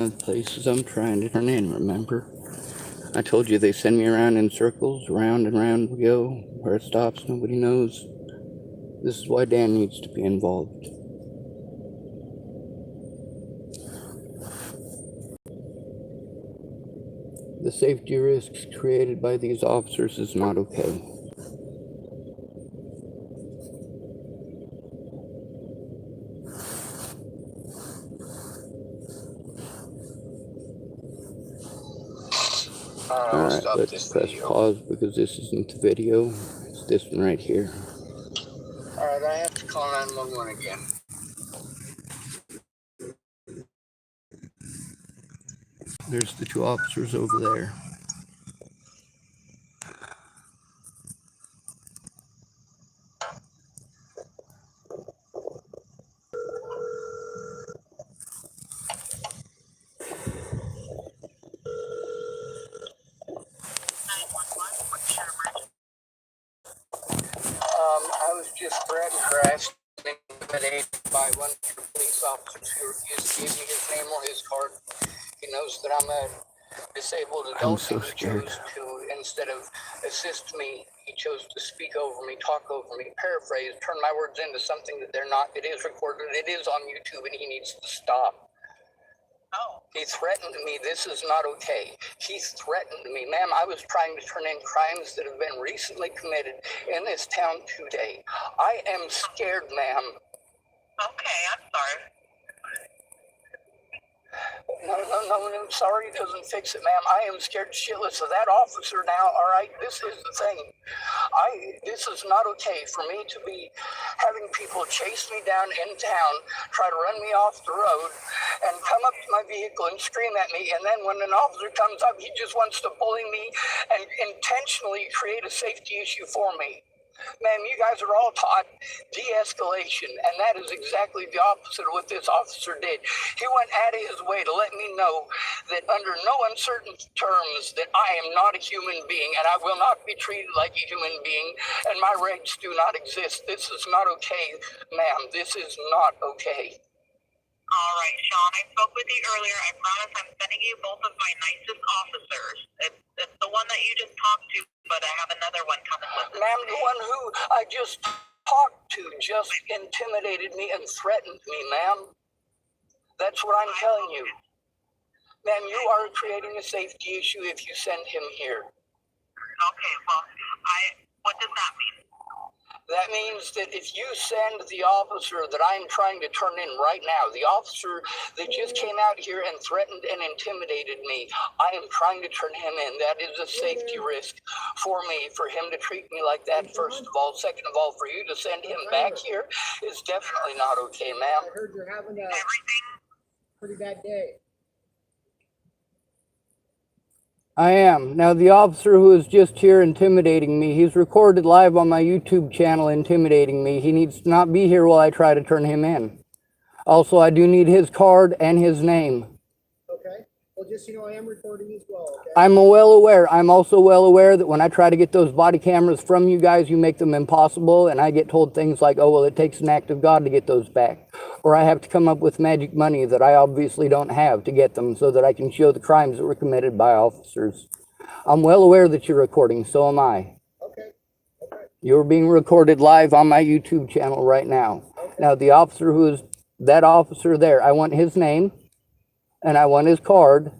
The places I'm trying to turn in, remember? I told you they send me around in circles, round and round we go. Where it stops, nobody knows. This is why Dan needs to be involved. The safety risks created by these officers is not okay. Alright, let's press pause because this isn't the video. It's this one right here. Alright, I have to call 911 again. There's the two officers over there. I was just crashed intimidated by one of your police officers who refused to give me his name or his card. He knows that I'm a disabled adult. I'm so scared. He chose to, instead of assist me, he chose to speak over me, talk over me, paraphrase, turn my words into something that they're not. It is recorded, it is on YouTube, and he needs to stop. Oh. He threatened me. This is not okay. He threatened me. Ma'am, I was trying to turn in crimes that have been recently committed in this town today. I am scared, ma'am. Okay, I'm sorry. No, I'm sorry, it doesn't fix it, ma'am. I am scared shitless of that officer now, all right? This is the thing. This is not okay for me to be having people chase me down in town, try to run me off the road, and come up to my vehicle and scream at me, and then when an officer comes up, he just wants to bully me and intentionally create a safety issue for me. Ma'am, you guys are all taught de-escalation, and that is exactly the opposite of what this officer did. He went out of his way to let me know that under no uncertain terms that I am not a human being, and I will not be treated like a human being, and my rights do not exist. This is not okay, ma'am. This is not okay. All right, Sean, I spoke with you earlier. I promise I'm sending you both of my nicest officers. It's the one that you just talked to, but I have another one coming with me. Ma'am, the one who I just talked to just intimidated me and threatened me, ma'am. That's what I'm telling you. Ma'am, you are creating a safety issue if you send him here. Okay, well, what does that mean? That means that if you send the officer that I'm trying to turn in right now, the officer that just came out here and threatened and intimidated me, I am trying to turn him in. That is a safety risk for me, for him to treat me like that, first of all. Second of all, for you to send him back here is definitely not okay, ma'am. I heard you're having a pretty bad day. I am. Now, the officer who is just here intimidating me, he's recorded live on my YouTube channel intimidating me. He needs to not be here while I try to turn him in. Also, I do need his card and his name. Okay. Well, just so you know, I am recording as well, okay? I'm well aware. I'm also well aware that when I try to get those body cameras from you guys, you make them impossible, and I get told things like, oh, well, it takes an act of God to get those back. Or I have to come up with magic money that I obviously don't have to get them so that I can show the crimes that were committed by officers. I'm well aware that you're recording, so am I. Okay. Okay. You're being recorded live on my YouTube channel right now. Okay. Now, the officer who is that officer there, I want his name, and I want his card,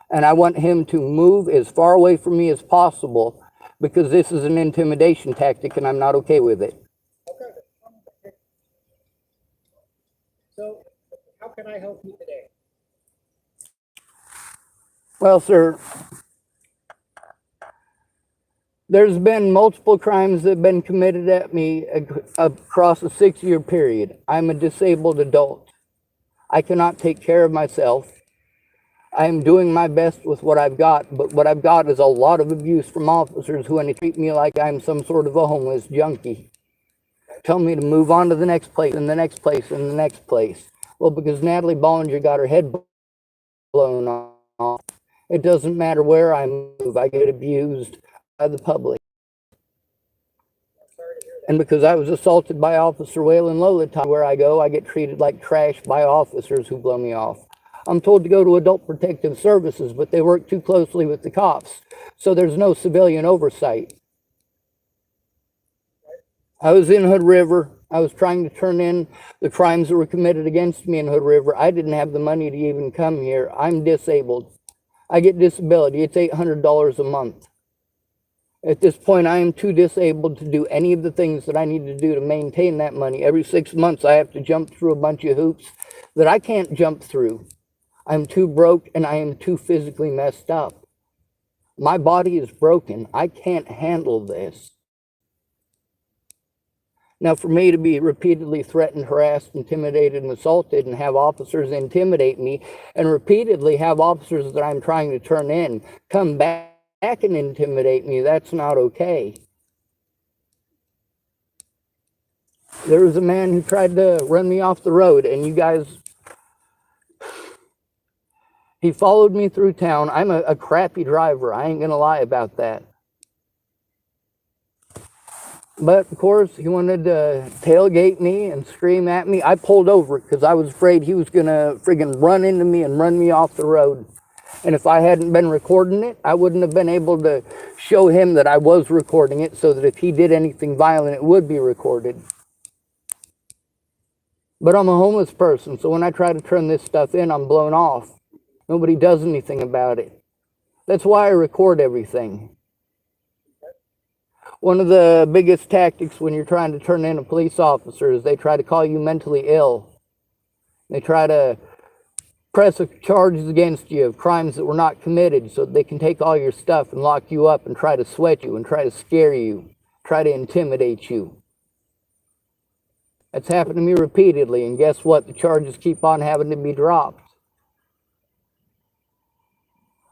and I want him to move as far away from me as possible because this is an intimidation tactic, and I'm not okay with it. Okay. So, how can I help you today? Well, sir, there's been multiple crimes that have been committed at me across a 6-year period. I'm a disabled adult. I cannot take care of myself. I am doing my best with what I've got, but what I've got is a lot of abuse from officers who want to treat me like I'm some sort of a homeless junkie. Tell me to move on to the next place, and the next place, and the next place. Well, because Natalie Bollinger got her head blown off. It doesn't matter where I move, I get abused by the public. And because I was assaulted by Officer Waylon Lolita, where I go, I get treated like trash by officers who blow me off. I'm told to go to Adult Protective Services, but they work too closely with the cops, so there's no civilian oversight. I was in Hood River. I was trying to turn in the crimes that were committed against me in Hood River. I didn't have the money to even come here. I'm disabled. I get disability. It's $800 a month. At this point, I am too disabled to do any of the things that I need to do to maintain that money. Every 6 months, I have to jump through a bunch of hoops that I can't jump through. I'm too broke and I am too physically messed up. My body is broken. I can't handle this. Now, for me to be repeatedly threatened, harassed, intimidated, and assaulted, and have officers intimidate me, and repeatedly have officers that I'm trying to turn in come back and intimidate me, that's not okay. There was a man who tried to run me off the road, and you guys, he followed me through town. I'm a crappy driver. I ain't gonna lie about that. But of course, he wanted to tailgate me and scream at me. I pulled over because I was afraid he was gonna friggin' run into me and run me off the road. And if I hadn't been recording it, I wouldn't have been able to show him that I was recording it, so that if he did anything violent, it would be recorded. But I'm a homeless person, so when I try to turn this stuff in, I'm blown off. Nobody does anything about it. That's why I record everything. One of the biggest tactics when you're trying to turn in a police officer is they try to call you mentally ill. They try to press charges against you of crimes that were not committed so that they can take all your stuff and lock you up and try to sweat you and try to scare you, try to intimidate you. That's happened to me repeatedly, and guess what? The charges keep on having to be dropped.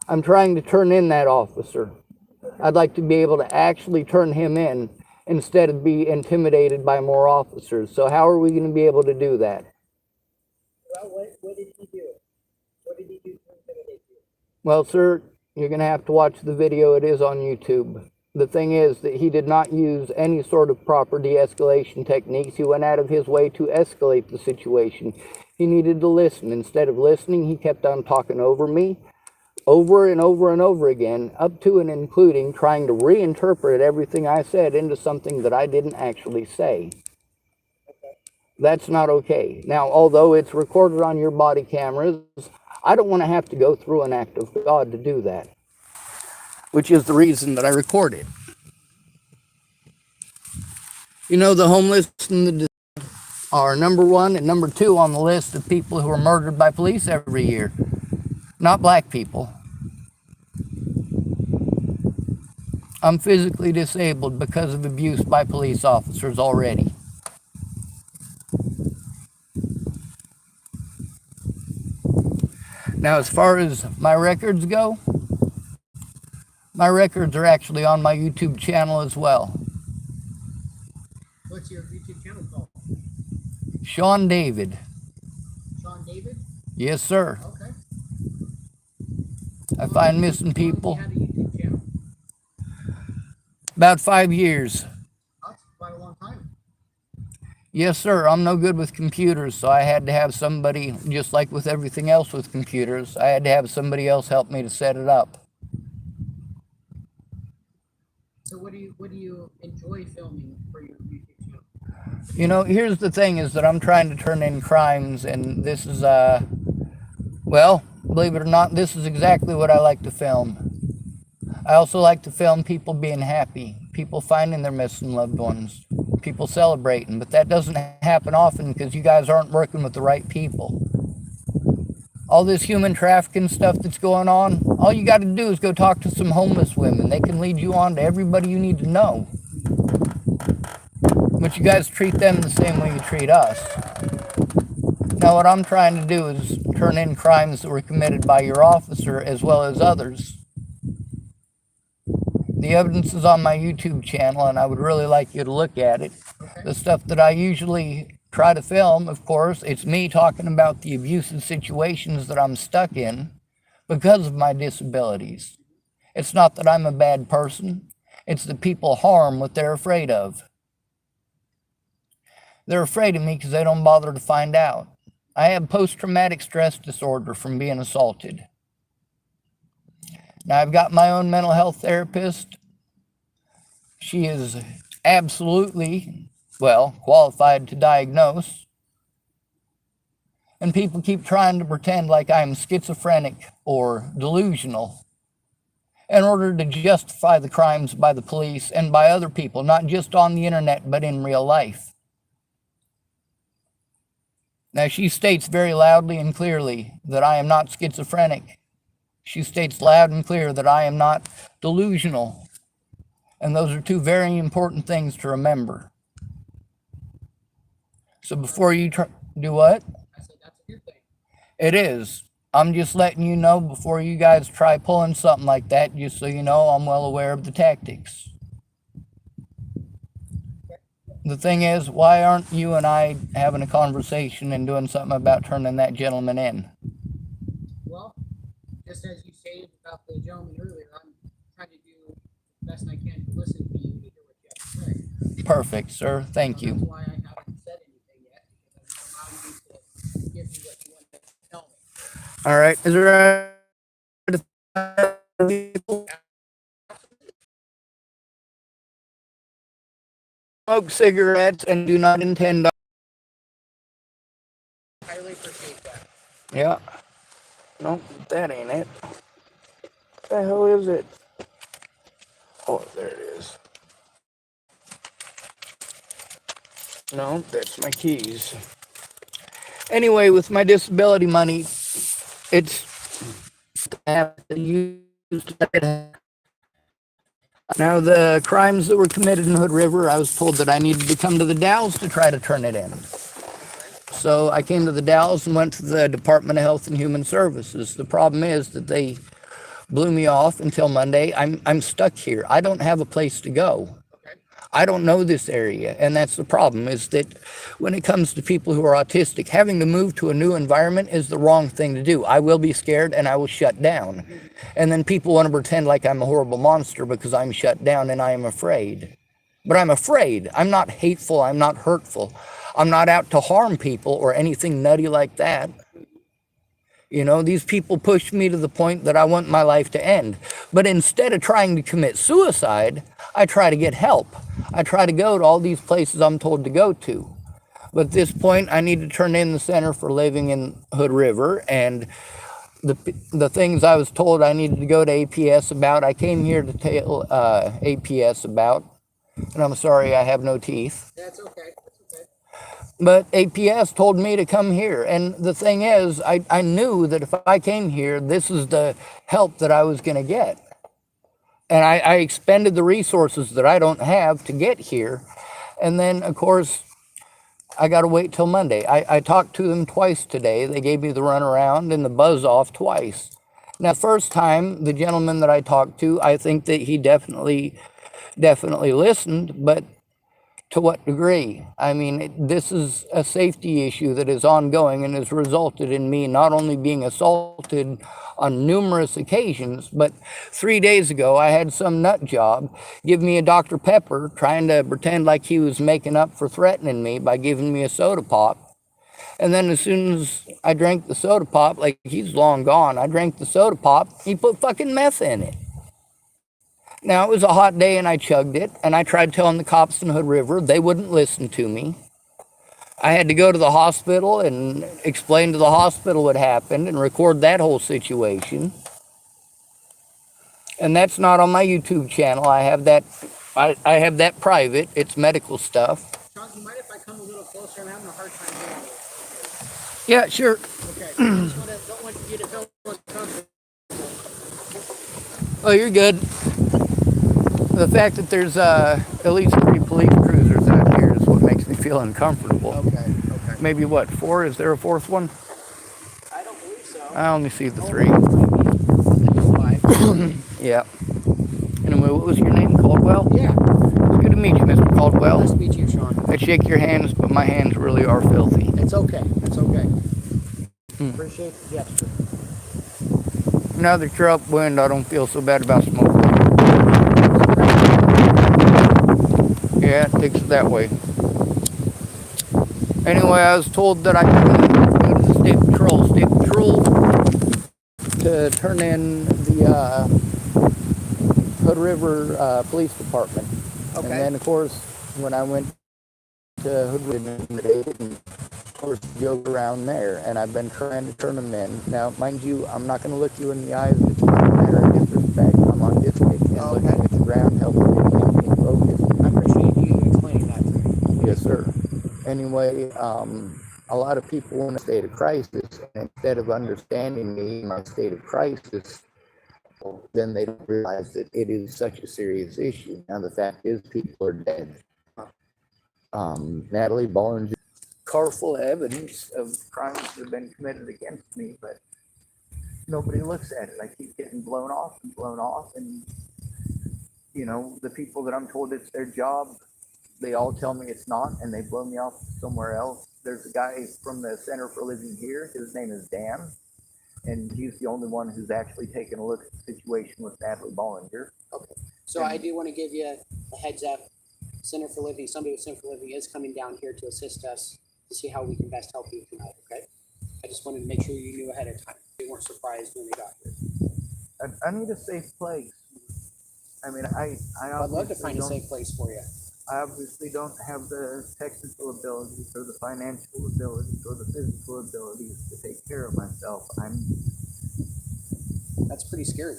I'm trying to turn in that officer. I'd like to be able to actually turn him in instead of be intimidated by more officers. So how are we going to be able to do that? Well, what did he do? What did he do to intimidate you? Well, sir, you're going to have to watch the video. It is on YouTube. The thing is that he did not use any sort of proper de-escalation techniques. He went out of his way to escalate the situation. He needed to listen. Instead of listening, he kept on talking over me, over and over and over again, up to and including trying to reinterpret everything I said into something that I didn't actually say. That's not okay. Now, although it's recorded on your body cameras, I don't want to have to go through an act of God to do that, which is the reason that I record it. You know, the homeless and the disabled are number 1 and number 2 on the list of people who are murdered by police every year. Not black people. I'm physically disabled because of abuse by police officers already. Now, as far as my records go, my records are actually on my YouTube channel as well. What's your YouTube channel called? Sean David. Sean David? Yes, sir. Okay. I find missing people. You had a YouTube channel. About 5 years. That's quite a long time. Yes, sir. I'm no good with computers, so I had to have somebody, just like with everything else with computers, I had to have somebody else help me to set it up. So what do you enjoy filming for your YouTube channel? You know, here's the thing is that I'm trying to turn in crimes, and this is, well, believe it or not, this is exactly what I like to film. I also like to film people being happy, people finding their missing loved ones, people celebrating, but that doesn't happen often because you guys aren't working with the right people. All this human trafficking stuff that's going on, all you got to do is go talk to some homeless women. They can lead you on to everybody you need to know. But you guys treat them the same way you treat us. Now, what I'm trying to do is turn in crimes that were committed by your officer as well as others. The evidence is on my YouTube channel, and I would really like you to look at it. The stuff that I usually try to film, of course, it's me talking about the abusive situations that I'm stuck in because of my disabilities. It's not that I'm a bad person. It's that people harm what they're afraid of. They're afraid of me because they don't bother to find out. I have post-traumatic stress disorder from being assaulted. Now, I've got my own mental health therapist. She is absolutely, well, qualified to diagnose. And people keep trying to pretend like I'm schizophrenic or delusional in order to justify the crimes by the police and by other people, not just on the internet, but in real life. Now, she states very loudly and clearly that I am not schizophrenic. She states loud and clear that I am not delusional. And those are two very important things to remember. So before you do what? I said that's a good thing. It is. I'm just letting you know before you guys try pulling something like that, just so you know I'm well aware of the tactics. The thing is, why aren't you and I having a conversation and doing something about turning that gentleman in? Well, just as you stated about the gentleman earlier, I'm trying to do the best I can to listen to you to hear what you have to say. Perfect, sir. Thank So that's you. why I haven't said anything yet, because I'm allowing you to give me what you want to tell me. All right. Is there smoke cigarettes and do not intend on. Highly appreciate that. Yeah. Nope, that ain't it. What the hell is it? Oh, there it is. No, that's my keys. Anyway, with my disability money, it's used. Now, the crimes that were committed in Hood River, I was told that I needed to come to the Dalles to try to turn it in. So I came to the Dalles and went to the Department of Health and Human Services. The problem is that they blew me off until Monday. I'm stuck here. I don't have a place to go. I don't know this area, and that's the problem, is that when it comes to people who are autistic, having to move to a new environment is the wrong thing to do. I will be scared and I will shut down. And then people want to pretend like I'm a horrible monster because I'm shut down and I am afraid. But I'm afraid. I'm not hateful. I'm not hurtful. I'm not out to harm people or anything nutty like that. You know, these people pushed me to the point that I want my life to end. But instead of trying to commit suicide, I try to get help. I try to go to all these places I'm told to go to. But at this point, I need to turn in the Center for Living in Hood River, and the things I was told I needed to go to APS about, I came here to tell APS about, and I'm sorry I have no teeth. That's okay. That's okay. But APS told me to come here. And the thing is, I knew that if I came here, this is the help that I was going to get. And I expended the resources that I don't have to get here. And then, of course, I got to wait till Monday. I talked to them twice today. They gave me the runaround and the buzz off twice. Now, first time, the gentleman that I talked to, I think that he definitely listened, but to what degree? I mean, this is a safety issue that is ongoing and has resulted in me not only being assaulted on numerous occasions, but 3 days ago I had some nut job give me a Dr. Pepper, trying to pretend like he was making up for threatening me by giving me a soda pop. And then as soon as I drank the soda pop, like he's long gone, I drank the soda pop, he put fucking meth in it. Now, it was a hot day and I chugged it, and I tried telling the cops in Hood River. They wouldn't listen to me. I had to go to the hospital and explain to the hospital what happened and record that whole situation. And that's not on my YouTube channel. I have that private. It's medical stuff. Sean, you mind if I come a little closer? I'm having a hard time hearing you. Yeah, sure. Okay. I just don't want you to feel uncomfortable. Oh, you're good. The fact that there's at least 3 police cruisers out here is what makes me feel uncomfortable. Okay. Maybe what, 4? Is there a 4th one? I don't believe so. I only see the 3. 5. Yeah. Anyway, what was your name? Caldwell? Yeah. It's good to meet you, Mr. Caldwell. Nice to meet you, Sean. I shake your hands, but my hands really are filthy. It's okay. It's okay. Appreciate the gesture. Now that you're upwind, I don't feel so bad about smoking. Yeah, it takes it that way. Anyway, I was told that I could go to the patrol, state patrol, to turn in the Hood River Police Department. Okay. And then, of course, when I went to Hood River, intimidated and of course joke around there, and I've been trying to turn them in. Now, mind you, I'm not going to look you in the eyes. It's not a matter of disrespect. I'm autistic and looking at the ground, helping me keep me focused. I appreciate you explaining that to me. Yes, sir. Anyway, a lot of people in a state of crisis, and instead of understanding me in my state of crisis, then they don't realize that it is such a serious issue. Now, the fact is, people are dead. Natalie Bollinger, car full of evidence of crimes that have been committed against me, but nobody looks at it. I keep getting blown off, and you know, the people that I'm told it's their job, they all tell me it's not, and they blow me off somewhere else. There's a guy from the Center for Living here. His name is Dan, and he's the only one who's actually taken a look at the situation with Natalie Bollinger. Okay. So I do want to give you a heads up. Center for Living, somebody with Center for Living is coming down here to assist us to see how we can best help you tonight, okay? I just wanted to make sure you knew ahead of time. They weren't surprised when they got here. I need a safe place. I mean, I'd love to find a safe place for you. I obviously don't have the technical abilities or the financial abilities or the physical abilities to take care of myself. That's pretty scary.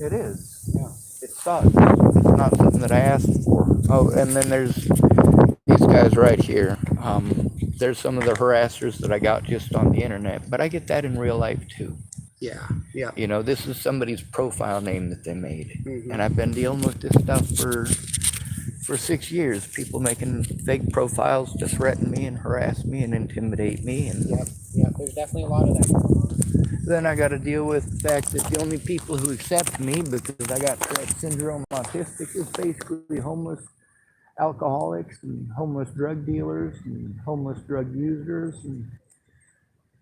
It is. Yeah. It sucks. It's not something that I asked for. Oh, and then there's these guys right here. There's some of the harassers that I got just on the internet, but I get that in real life too. Yeah. Yeah. You know, this is somebody's profile name that they made. Mhm. And I've been dealing with this stuff for 6 years. People making fake profiles to threaten me and harass me and intimidate me. And Yep. There's definitely a lot of that going on. then I got to deal with the fact that the only people who accept me because I got Tourette syndrome, autistic, is basically homeless alcoholics and homeless drug dealers and homeless drug users. And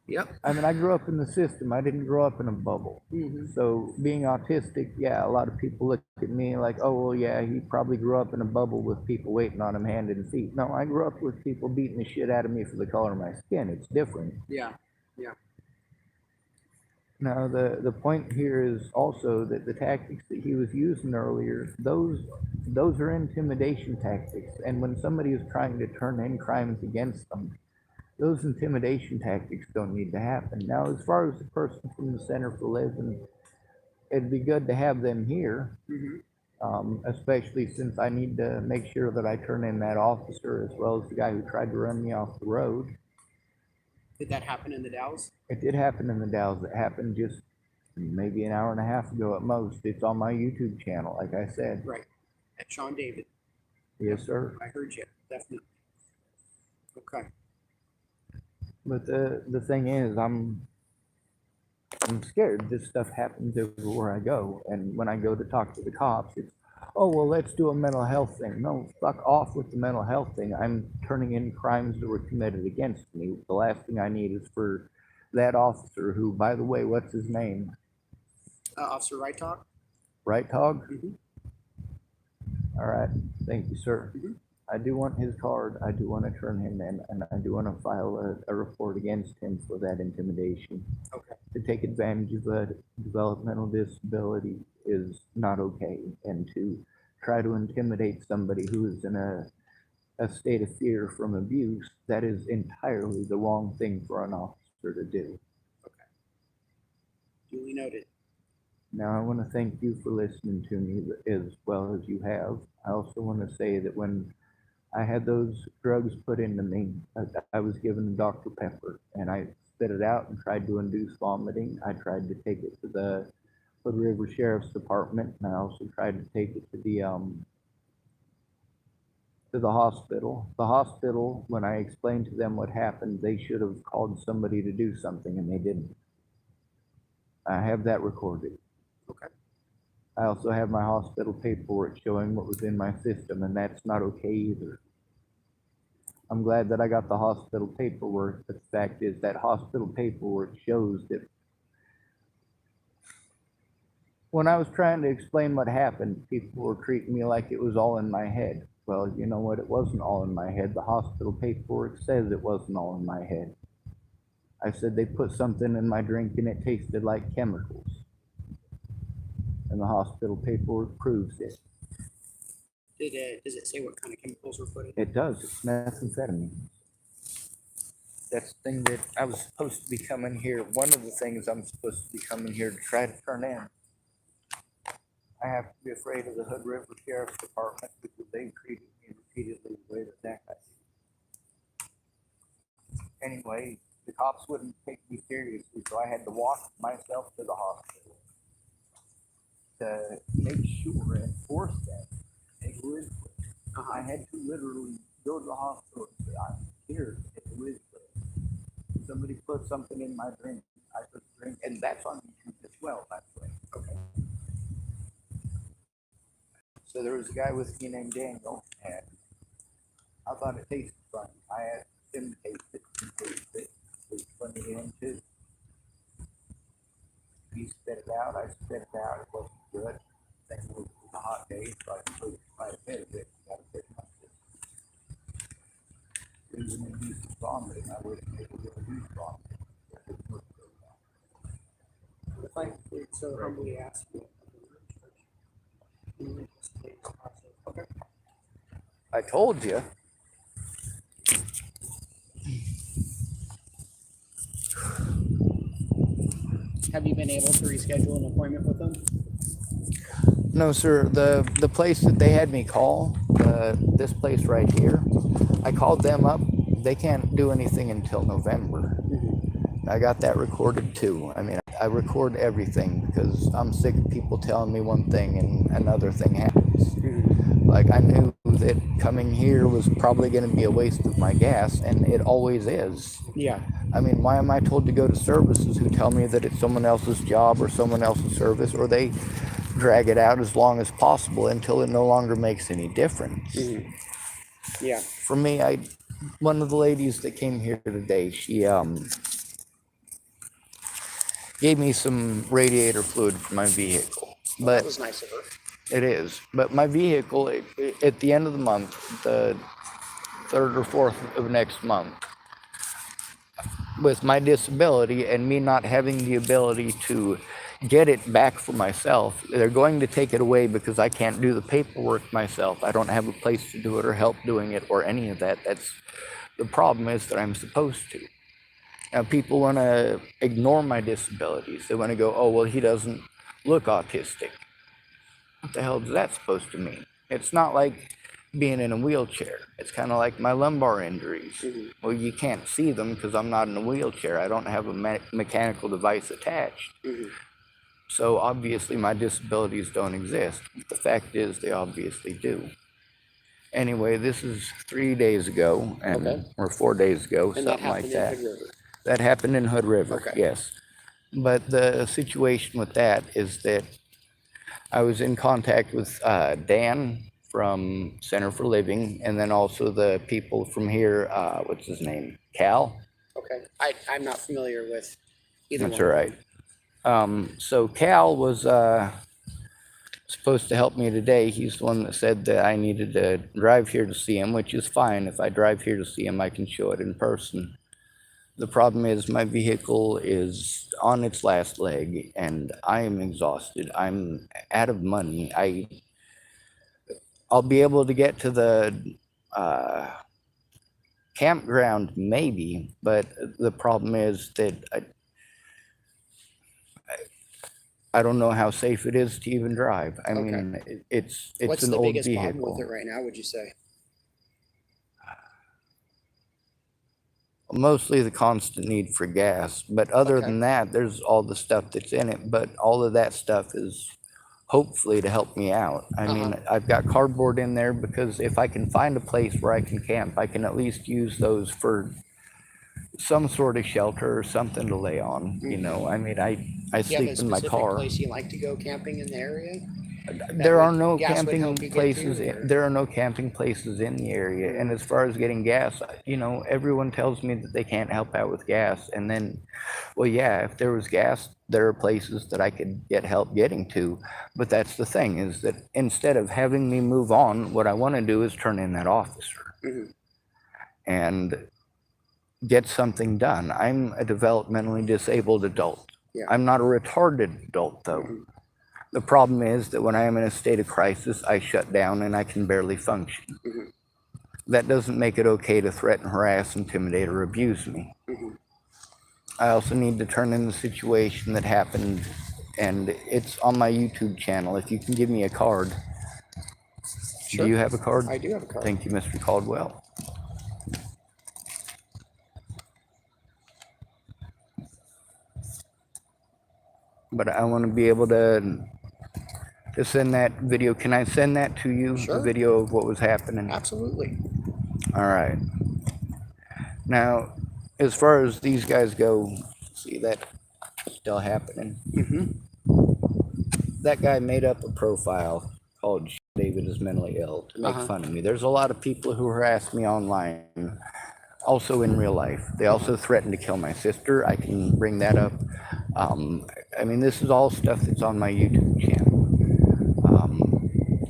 Yep. I mean, I grew up in the system. I didn't grow up in a bubble. Mm-hmm. So being autistic, yeah, a lot of people look at me like, oh, well, yeah, he probably grew up in a bubble with people waiting on him hand and feet. No, I grew up with people beating the shit out of me for the color of my skin. It's different. Yeah. Now, the point here is also that the tactics that he was using earlier, those are intimidation tactics. And when somebody is trying to turn in crimes against them, those intimidation tactics don't need to happen. Now, as far as the person from the Center for Living, it'd be good to have them here, especially since I need to make sure that I turn in that officer as well as the guy who tried to run me off the road. Did that happen in the Dalles? It did happen in the Dalles. It happened just maybe an hour and a half ago at most. It's on my YouTube channel, like I said. Right. At Sean David. Yes, sir. I heard you. Definitely. Okay. But the thing is, I'm scared. This stuff happens everywhere I go. And when I go to talk to the cops, it's, oh, well, let's do a mental health thing. No, fuck off with the mental health thing. I'm turning in crimes that were committed against me. The last thing I need is for that officer who, by the way, what's his name? Officer Right Talk? Right, Tog? Mhm. All right. Thank you, sir. Mhm. I do want his card. I do want to turn him in, and I do want to file a report against him for that intimidation. Okay. To take advantage of a developmental disability is not okay, and to try to intimidate somebody who is in a state of fear from abuse, that is entirely the wrong thing for an officer to do. Okay. Duly noted. Now, I want to thank you for listening to me as well as you have. I also want to say that when I had those drugs put into me, I was given Dr. Pepper, and I spit it out and tried to induce vomiting. I tried to take it to the Hood River Sheriff's Department, and I also tried to take it to the hospital. The hospital, when I explained to them what happened, they should have called somebody to do something, and they didn't. I have that recorded. Okay. I also have my hospital paperwork showing what was in my system, and that's not okay either. I'm glad that I got the hospital paperwork, but the fact is that hospital paperwork shows that when I was trying to explain what happened, people were treating me like it was all in my head. Well, you know what? It wasn't all in my head. The hospital paperwork says it wasn't all in my head. I said they put something in my drink and it tasted like chemicals. And the hospital paperwork proves it. Does it say what kind of chemicals were put in? It does. It's methamphetamine. That's the thing that I was supposed to be coming here. One of the things I'm supposed to be coming here to try to turn in. I have to be afraid of the Hood River Sheriff's Department because they treated me repeatedly the way that I did. Anyway, the cops wouldn't take me seriously, so I had to walk myself to the hospital to make sure and force them to take Liz with me. I had to literally go to the hospital and say, I'm here to take Liz with me. Somebody put something in my drink. I took the drink, and that's on YouTube as well, by the way. Okay. So there was a guy with me named Daniel, and I thought it tasted funny. I asked him to taste it, and taste it. It was funny to him too. He spit it out, I spit it out, it wasn't good. Then it was a hot day, so I took quite a bit of it. Got a bit of it. It was an induced vomiting. I would have made a little induced vomiting. It didn't work very well. If I could so humbly ask you. Okay. I told you. Have you been able to reschedule an appointment with them? No, sir. The place that they had me call, this place right here, I called them up. They can't do anything until November. I got that recorded too. I mean, I record everything because I'm sick of people telling me one thing and another thing happens. Like I knew that coming here was probably going to be a waste of my gas, and it always is. Yeah. I mean, why am I told to go to services who tell me that it's someone else's job or someone else's service, or they drag it out as long as possible until it no longer makes any difference? Yeah. For me, one of the ladies that came here today, she gave me some radiator fluid for my vehicle. But That was nice of her. it is. But my vehicle, at the end of the month, the 3rd or 4th of next month, with my disability and me not having the ability to get it back for myself, they're going to take it away because I can't do the paperwork myself. I don't have a place to do it or help doing it or any of that. That's the problem is that I'm supposed to. Now, people want to ignore my disabilities. They want to go, oh, well, he doesn't look autistic. What the hell is that supposed to mean? It's not like being in a wheelchair. It's kind of like my lumbar injuries. Well, you can't see them because I'm not in a wheelchair. I don't have a mechanical device attached. So obviously my disabilities don't exist. The fact is they obviously do. Anyway, this is 3 days ago, or 4 days ago, And something like that. In Hood River. That happened in Hood River, Okay. yes. But the situation with that is that I was in contact with Dan from Center for Living, and then also the people from here, what's his name? Cal? Okay. I'm not familiar with either That's one. all right. So Cal was supposed to help me today. He's the one that said that I needed to drive here to see him, which is fine. If I drive here to see him, I can show it in person. The problem is my vehicle is on its last leg and I am exhausted. I'm out of money. I'll be able to get to the campground maybe, but the problem is that I don't know how safe it is to even drive. I mean, it's What's an the old biggest vehicle. problem with it right now, would you say? Mostly the constant need for gas, but other than that, there's all the stuff that's in it. But all of that stuff is hopefully to help me out. I mean, I've got cardboard in there because if I can find a place where I can camp, I can at least use those for some sort of shelter or something to lay on. You know, I mean, I Do you have sleep a in my specific car. place you like to go camping in the area? There are no gas would camping help you get places. to, or- There are no camping places in the area. And as far as getting gas, you know, everyone tells me that they can't help out with gas. And then, well, yeah, if there was gas, there are places that I could get help getting to. But that's the thing is that instead of having me move on, what I want to do is turn in that officer. And get something done. I'm a developmentally disabled adult. Yeah. I'm not a retarded adult, though. The problem is that when I am in a state of crisis, I shut down and I can barely function. That doesn't make it okay to threaten, harass, intimidate, or abuse me. I also need to turn in the situation that happened, and it's on my YouTube channel. If you can give me a card. Sure. Do you have a card? I do have a card. Thank you, Mr. Caldwell. But I want to be able to send that video. Can I send that to you? Sure. The video of what was happening? Absolutely. All right. Now, as far as these guys go, see that still happening. That guy made up a profile called David is mentally ill to make fun of me. There's a lot of people who harass me online, also in real life. They also threatened to kill my sister. I can bring that up. I mean, this is all stuff that's on my YouTube channel.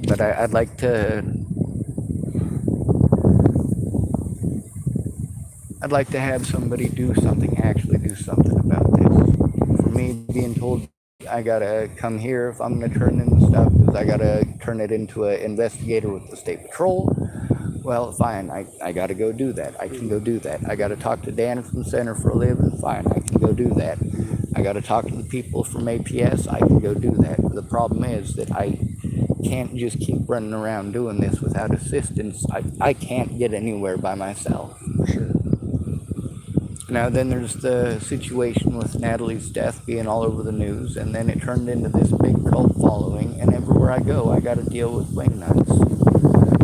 But I'd like to have somebody do something, actually do something about this. For me, being told I gotta come here if I'm gonna turn in the stuff, because I gotta turn it into an investigator with the state patrol. Well, fine, I gotta go do that. I can go do that. I gotta talk to Dan from Center for a Living. Fine, I can go do that. I gotta talk to the people from APS. I can go do that. The problem is that I can't just keep running around doing this without assistance. I can't get anywhere by myself. Sure. Now, then there's the situation with Natalie's death being all over the news, and then it turned into this big cult following, and everywhere I go, I got to deal with wingnuts.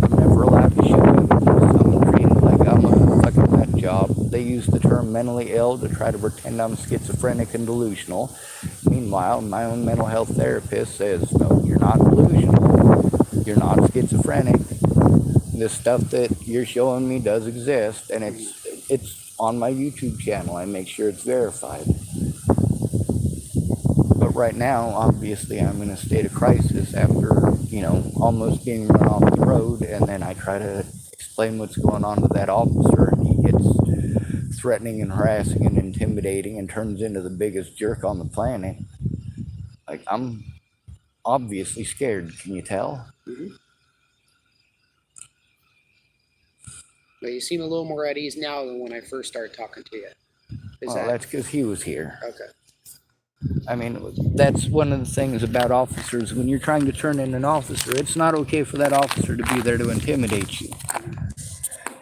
I'm never allowed to show evidence. I'm treated like I'm a fucking nut job. They use the term mentally ill to try to pretend I'm schizophrenic and delusional. Meanwhile, my own mental health therapist says, no, you're not delusional. You're not schizophrenic. The stuff that you're showing me does exist, and it's on my YouTube channel. I make sure it's verified. But right now, obviously, I'm in a state of crisis after, almost being run off the road, and then I try to explain what's going on to that officer, and he gets threatening and harassing and intimidating and turns into the biggest jerk on the planet. Like, I'm obviously scared, can you tell? But you seem a little more at ease now than when I first started talking to you. That's because he was here. Okay. I mean, that's one of the things about officers. When you're trying to turn in an officer, it's not okay for that officer to be there to intimidate you.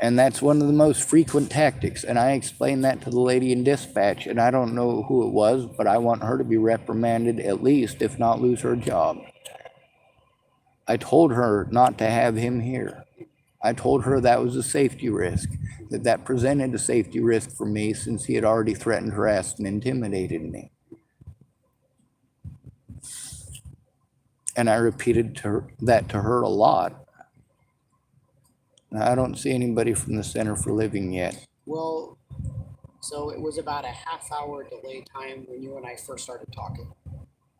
And that's one of the most frequent tactics. And I explained that to the lady in dispatch, and I don't know who it was, but I want her to be reprimanded at least, if not lose her job. I told her not to have him here. I told her that was a safety risk, that presented a safety risk for me since he had already threatened, harassed, and intimidated me. And I repeated that to her a lot. Now, I don't see anybody from the Center for Living yet. Well, so it was about a half-hour delay time when you and I first started talking.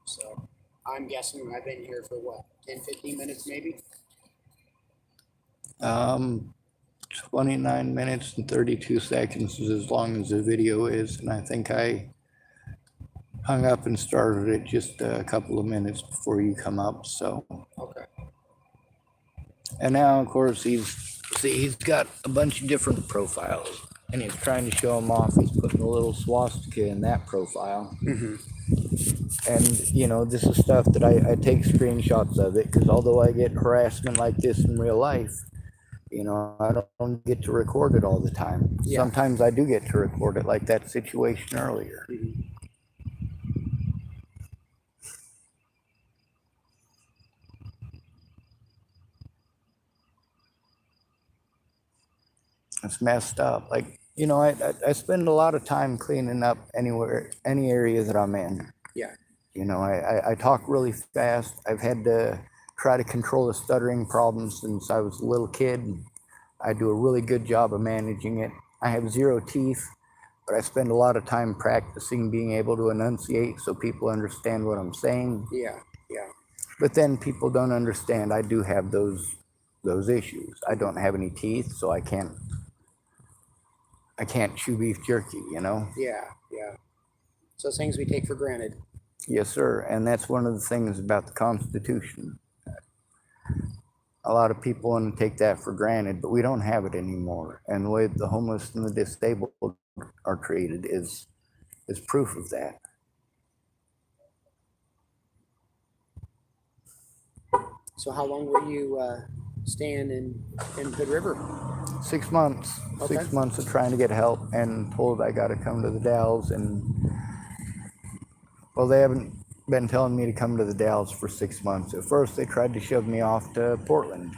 So I'm guessing I've been here for what, 10, 15 minutes maybe? 29 minutes and 32 seconds is as long as the video is, and I think I hung up and started it just a couple of minutes before you come up, so. Okay. And now, of course, he's got a bunch of different profiles, and he's trying to show them off. He's putting a little swastika in that profile. And, this is stuff that I take screenshots of it, because although I get harassment like this in real life, I don't get to record it all the time. Yeah. Sometimes I do get to record it, like that situation earlier. It's messed up. Like, I spend a lot of time cleaning up any area that I'm in. Yeah. I talk really fast. I've had to try to control a stuttering problem since I was a little kid. I do a really good job of managing it. I have 0 teeth, but I spend a lot of time practicing being able to enunciate so people understand what I'm saying. Yeah. But then people don't understand I do have those issues. I don't have any teeth, so I can't I can't chew beef jerky, you know? Yeah. So things we take for granted. Yes, sir. And that's one of the things about the Constitution. A lot of people want to take that for granted, but we don't have it anymore. And the way the homeless and the disabled are treated is proof of that. So how long were you staying in Hood River? 6 months. Okay. 6 months of trying to get help and told I got to come to the Dalles. And well, they haven't been telling me to come to the Dalles for 6 months. At first, they tried to shove me off to Portland.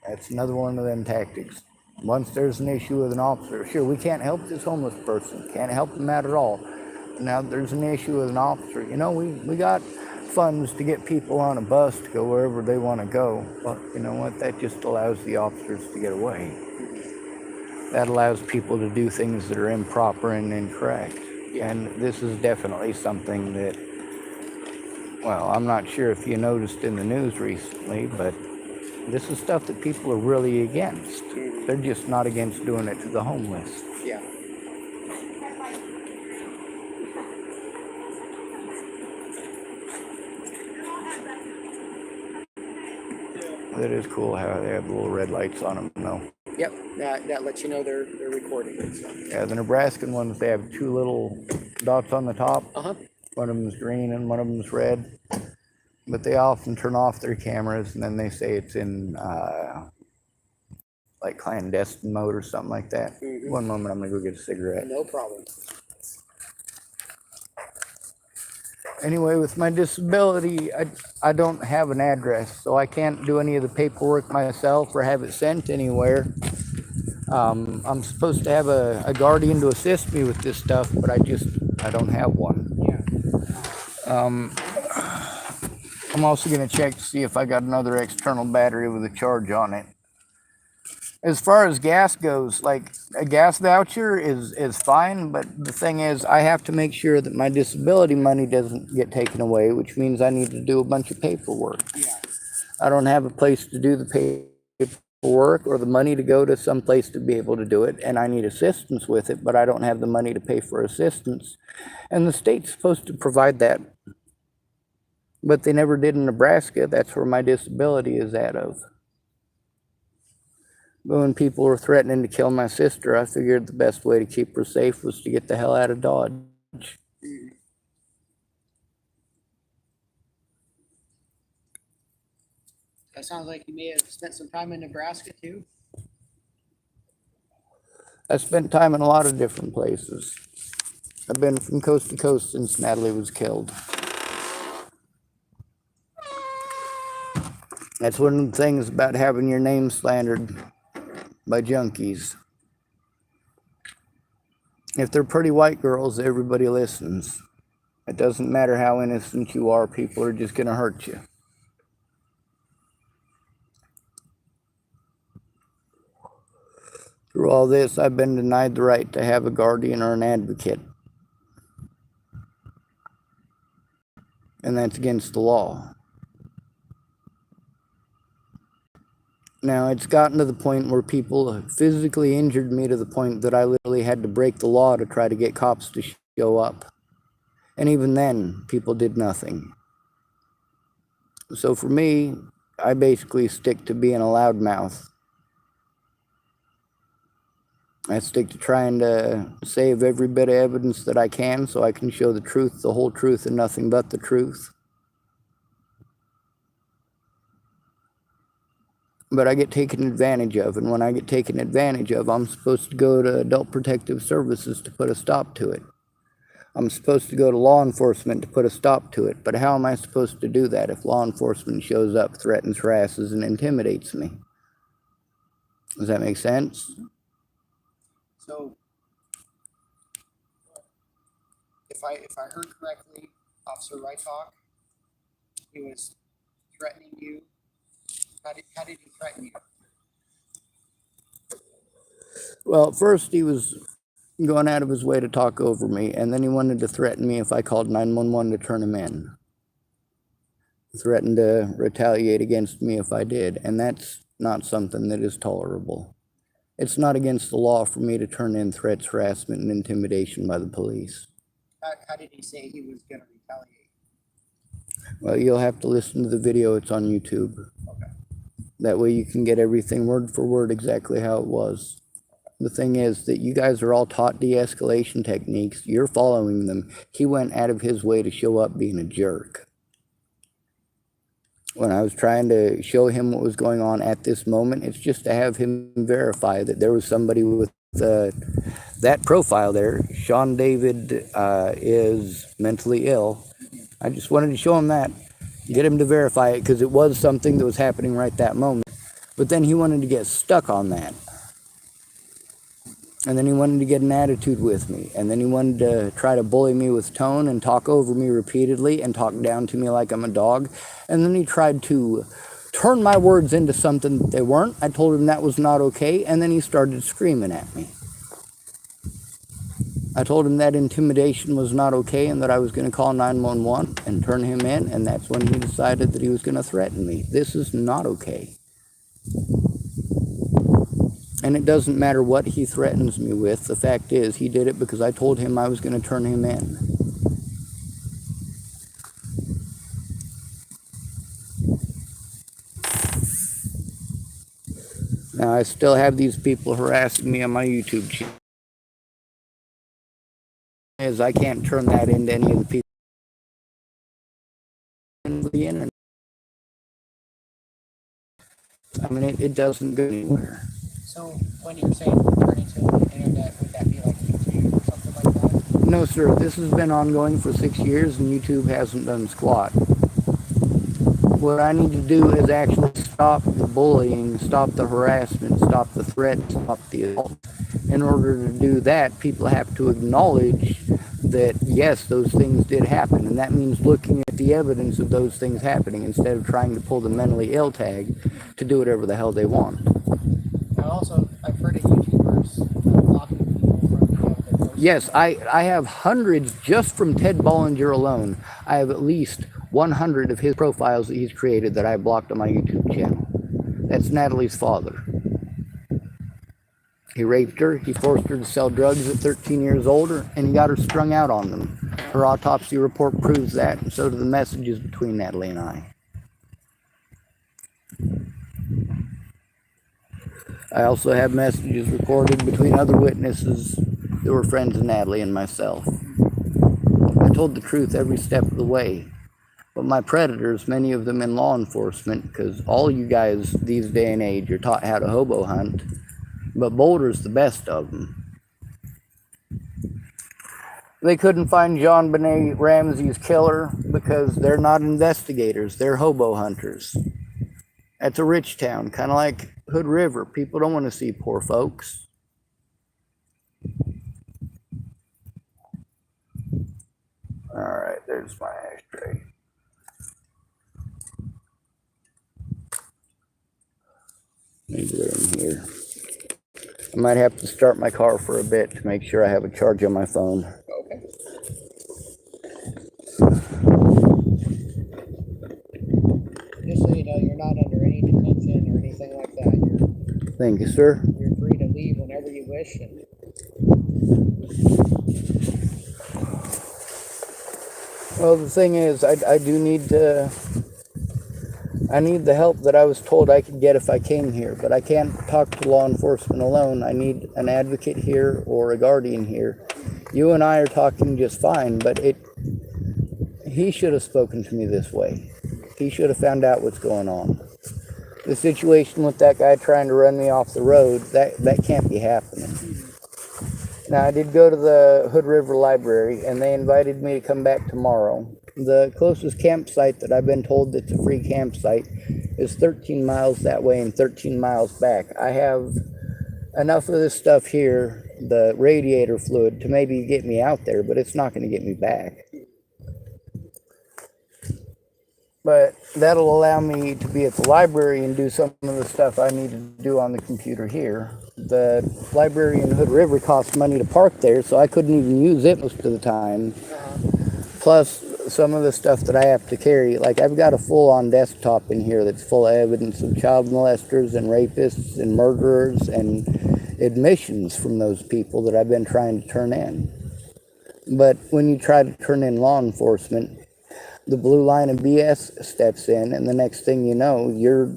That's another one of them tactics. Once there's an issue with an officer, sure, we can't help this homeless person, can't help them out at all. Now there's an issue with an officer. You know, we got funds to get people on a bus to go wherever they want to go. But you know what? That just allows the officers to get away. That allows people to do things that are improper and incorrect. And this is definitely something that, well, I'm not sure if you noticed in the news recently, but this is stuff that people are really against. They're just not against doing it to the homeless. Yeah. That is cool how they have the little red lights on them, though. Yep. That lets you know they're recording it. So. Yeah, the Nebraskan ones, they have two little dots on the top. Uh-huh. One of them's green and one of them's red. But they often turn off their cameras and then they say it's in like clandestine mode or something like that. Mm-hmm. One moment, I'm gonna go get a cigarette. No problem. Anyway, with my disability, I don't have an address, so I can't do any of the paperwork myself or have it sent anywhere. I'm supposed to have a guardian to assist me with this stuff, but I don't have one. Yeah. I'm also going to check to see if I got another external battery with a charge on it. As far as gas goes, like a gas voucher is fine, but the thing is I have to make sure that my disability money doesn't get taken away, which means I need to do a bunch of paperwork. Yeah. I don't have a place to do the paperwork or the money to go to some place to be able to do it, and I need assistance with it, but I don't have the money to pay for assistance. And the state's supposed to provide that. But they never did in Nebraska. That's where my disability is out of. But when people were threatening to kill my sister, I figured the best way to keep her safe was to get the hell out of Dodge. That sounds like you may have spent some time in Nebraska too. I spent time in a lot of different places. I've been from coast to coast since Natalie was killed. That's one of the things about having your name slandered by junkies. If they're pretty white girls, everybody listens. It doesn't matter how innocent you are, people are just going to hurt you. Through all this, I've been denied the right to have a guardian or an advocate. And that's against the law. Now, it's gotten to the point where people physically injured me to the point that I literally had to break the law to try to get cops to show up. And even then, people did nothing. So for me, I basically stick to being a loudmouth. I stick to trying to save every bit of evidence that I can so I can show the truth, the whole truth, and nothing but the truth. But I get taken advantage of, and when I get taken advantage of, I'm supposed to go to Adult Protective Services to put a stop to it. I'm supposed to go to law enforcement to put a stop to it, but how am I supposed to do that if law enforcement shows up, threatens, harasses, and intimidates me? Does that make sense? So, if I heard correctly, Officer Rytalk, he was threatening you. How did he threaten you? Well, first he was going out of his way to talk over me, and then he wanted to threaten me if I called 911 to turn him in. He threatened to retaliate against me if I did, and that's not something that is tolerable. It's not against the law for me to turn in threats, harassment, and intimidation by the police. How did he say he was going to retaliate? Well, you'll have to listen to the video. It's on YouTube. Okay. That way you can get everything word for word exactly how it was. The thing is that you guys are all taught de-escalation techniques. You're following them. He went out of his way to show up being a jerk. When I was trying to show him what was going on at this moment, it's just to have him verify that there was somebody with that profile there. Sean David is mentally ill. I just wanted to show him that, get him to verify it, because it was something that was happening right that moment. But then he wanted to get stuck on that. And then he wanted to get an attitude with me. And then he wanted to try to bully me with tone and talk over me repeatedly and talk down to me like I'm a dog. And then he tried to turn my words into something that they weren't. I told him that was not okay. And then he started screaming at me. I told him that intimidation was not okay and that I was going to call 911 and turn him in. And that's when he decided that he was going to threaten me. This is not okay. And it doesn't matter what he threatens me with. The fact is, he did it because I told him I was going to turn him in. Now, I still have these people harassing me on my YouTube channel. As I can't turn that into any of the people in the internet. I mean, it doesn't go anywhere. So when you're saying turning to the internet, would that be like YouTube or something like that? No, sir. This has been ongoing for 6 years, and YouTube hasn't done squat. What I need to do is actually stop the bullying, stop the harassment, stop the threat, stop the assault. In order to do that, people have to acknowledge that, yes, those things did happen. And that means looking at the evidence of those things happening instead of trying to pull the mentally ill tag to do whatever the hell they want. I've heard of YouTubers blocking people from their posts. Yes, I have hundreds just from Ted Bollinger alone. I have at least 100 of his profiles that he's created that I blocked on my YouTube channel. That's Natalie's father. He raped her, he forced her to sell drugs at 13 years old, and he got her strung out on them. Her autopsy report proves that, and so do the messages between Natalie and I. I also have messages recorded between other witnesses that were friends of Natalie and myself. I told the truth every step of the way. But my predators, many of them in law enforcement, because all you guys these day and age are taught how to hobo hunt, but Boulder's the best of them. They couldn't find John Benet Ramsey's killer because they're not investigators, they're hobo hunters. That's a rich town, kind of like Hood River. People don't want to see poor folks. All right, there's my ashtray. Maybe they're in here. I might have to start my car for a bit to make sure I have a charge on my phone. Okay. Just so you know, you're not under any detention or anything like that. Thank you, sir. You're free to leave whenever you wish. And well, the thing is, I do need to... I need the help that I was told I could get if I came here, but I can't talk to law enforcement alone. I need an advocate here or a guardian here. You and I are talking just fine, but he should have spoken to me this way. He should have found out what's going on. The situation with that guy trying to run me off the road, that can't be happening. Now, I did go to the Hood River Library, and they invited me to come back tomorrow. The closest campsite that I've been told that's a free campsite is 13 miles that way and 13 miles back. I have enough of this stuff here, the radiator fluid, to maybe get me out there, but it's not going to get me back. But that'll allow me to be at the library and do some of the stuff I need to do on the computer here. The library in Hood River costs money to park there, so I couldn't even use it most of the time. Plus, some of the stuff that I have to carry, like I've got a full-on desktop in here that's full of evidence of child molesters and rapists and murderers and admissions from those people that I've been trying to turn in. But when you try to turn in law enforcement, the blue line of BS steps in, and the next thing you know, you're